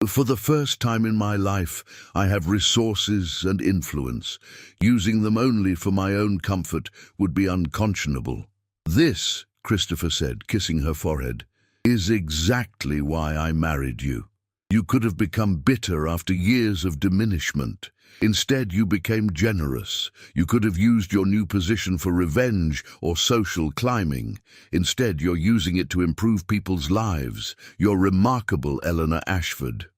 "For the first time in my life, I have resources and influence. Using them only for my own comfort would be unconscionable." "This," Christopher said, kissing her forehead, "is exactly why I married you. You could have become bitter after years of diminishment. Instead, you became generous. You could have used your new position for revenge or social climbing. Instead, you're using it to improve people's lives. You're remarkable, Eleanor Ashford."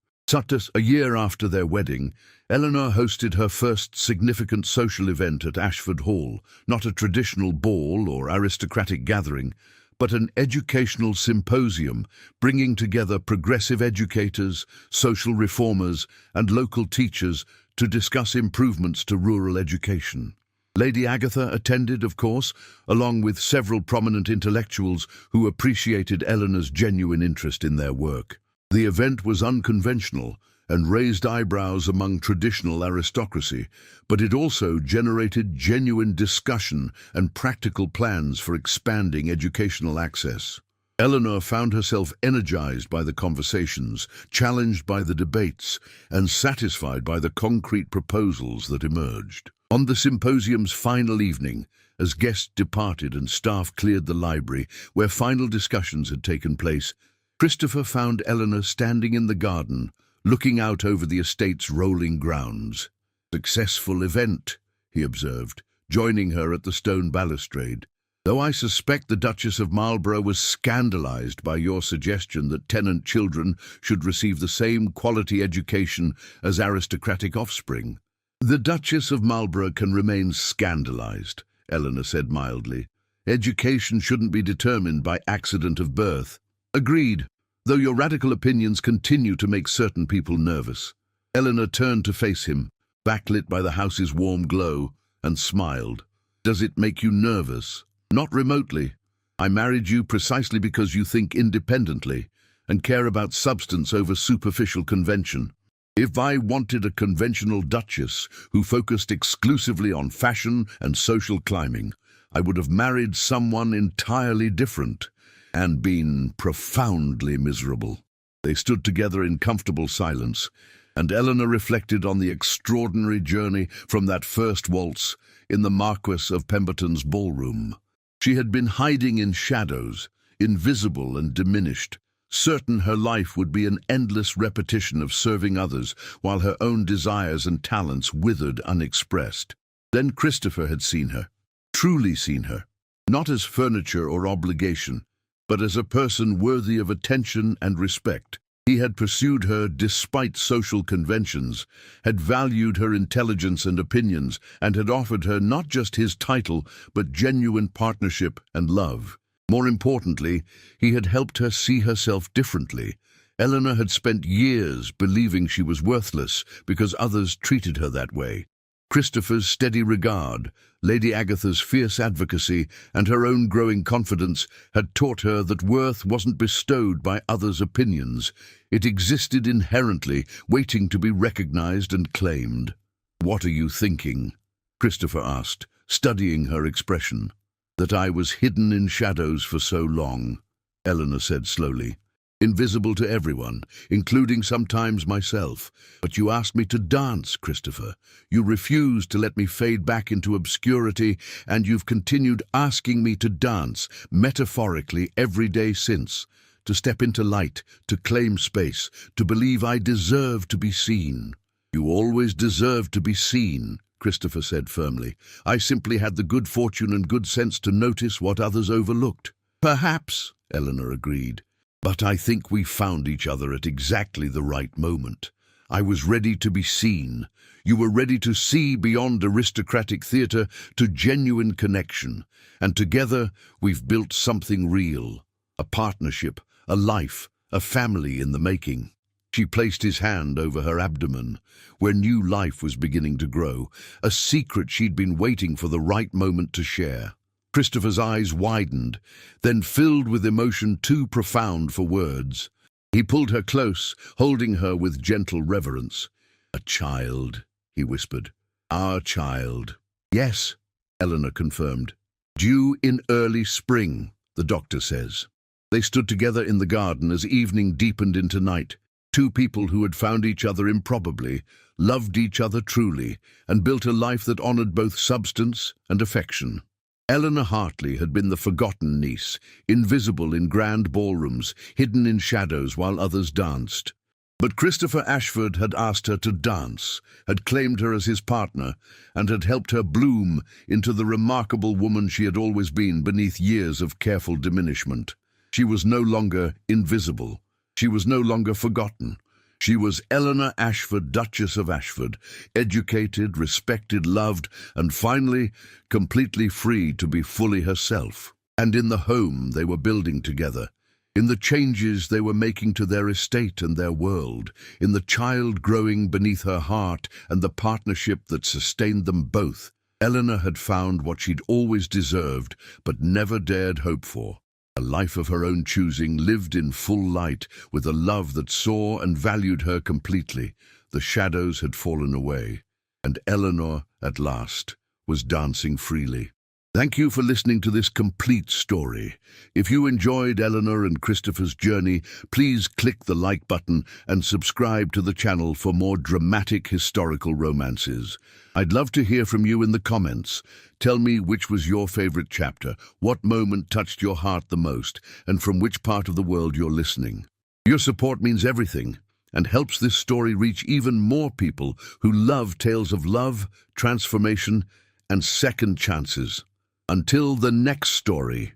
A year after their wedding, Eleanor hosted her first significant social event at Ashford Hall, not a traditional ball or aristocratic gathering, but an educational symposium bringing together progressive educators, social reformers, and local teachers to discuss improvements to rural education. Lady Agatha attended, of course, along with several prominent intellectuals who appreciated Eleanor's genuine interest in their work. The event was unconventional and raised eyebrows among traditional aristocracy, but it also generated genuine discussion and practical plans for expanding educational access. Eleanor found herself energized by the conversations, challenged by the debates, and satisfied by the concrete proposals that emerged. On the symposium's final evening, as guests departed and staff cleared the library where final discussions had taken place, Christopher found Eleanor standing in the garden, looking out over the estate's rolling grounds. "Successful event," he observed, joining her at the stone balustrade. "Though I suspect the Duchess of Marlborough was scandalized by your suggestion that tenant children should receive the same quality education as aristocratic offspring." "The Duchess of Marlborough can remain scandalized," Eleanor said mildly. "Education shouldn't be determined by accident of birth." "Agreed, though your radical opinions continue to make certain people nervous." Eleanor turned to face him, backlit by the house's warm glow, and smiled. "Does it make you nervous?" "Not remotely. I married you precisely because you think independently and care about substance over superficial convention. If I wanted a conventional duchess who focused exclusively on fashion and social climbing, I would have married someone entirely different and been profoundly miserable." They stood together in comfortable silence, and Eleanor reflected on the extraordinary journey from that first waltz in the Marquis of Pemberton's ballroom. She had been hiding in shadows, invisible and diminished, certain her life would be an endless repetition of serving others while her own desires and talents withered unexpressed. Then Christopher had seen her, truly seen her, not as furniture or obligation, but as a person worthy of attention and respect. He had pursued her despite social conventions, had valued her intelligence and opinions, and had offered her not just his title, but genuine partnership and love. More importantly, he had helped her see herself differently. Eleanor had spent years believing she was worthless because others treated her that way. Christopher's steady regard, Lady Agatha's fierce advocacy, and her own growing confidence had taught her that worth wasn't bestowed by others' opinions. It existed inherently, waiting to be recognized and claimed. "What are you thinking?" Christopher asked, studying her expression. "That I was hidden in shadows for so long," Eleanor said slowly. "Invisible to everyone, including sometimes myself. But you asked me to dance, Christopher. You refused to let me fade back into obscurity, and you've continued asking me to dance, metaphorically, every day since. To step into light, to claim space, to believe I deserve to be seen." "You always deserved to be seen," Christopher said firmly. "I simply had the good fortune and good sense to notice what others overlooked." "Perhaps," Eleanor agreed. "But I think we found each other at exactly the right moment. I was ready to be seen. You were ready to see beyond aristocratic theatre to genuine connection. And together we've built something real. A partnership, a life, a family in the making." She placed his hand over her abdomen, where new life was beginning to grow, a secret she'd been waiting for the right moment to share. Christopher's eyes widened, then filled with emotion too profound for words. He pulled her close, holding her with gentle reverence. "A child," he whispered. "Our child." "Yes," Eleanor confirmed. "Due in early spring, the doctor says." They stood together in the garden as evening deepened into night. Two people who had found each other improbably, loved each other truly, and built a life that honored both substance and affection. Eleanor Hartley had been the forgotten niece, invisible in grand ballrooms, hidden in shadows while others danced. But Christopher Ashford had asked her to dance, had claimed her as his partner, and had helped her bloom into the remarkable woman she had always been beneath years of careful diminishment. She was no longer invisible. She was no longer forgotten. She was Eleanor Ashford, Duchess of Ashford, educated, respected, loved, and finally completely free to be fully herself. And in the home they were building together, in the changes they were making to their estate and their world, in the child growing beneath her heart and the partnership that sustained them both, Eleanor had found what she'd always deserved but never dared hope for. A life of her own choosing, lived in full light, with a love that saw and valued her completely. The shadows had fallen away, and Eleanor, at last, was dancing freely. Thank you for listening to this complete story. If you enjoyed Eleanor and Christopher's journey, please click the like button and subscribe to the channel for more dramatic historical romances. I'd love to hear from you in the comments. Tell me which was your favorite chapter, what moment touched your heart the most, and from which part of the world you're listening. Your support means everything and helps this story reach even more people who love tales of love, transformation, and second chances. Until the next story.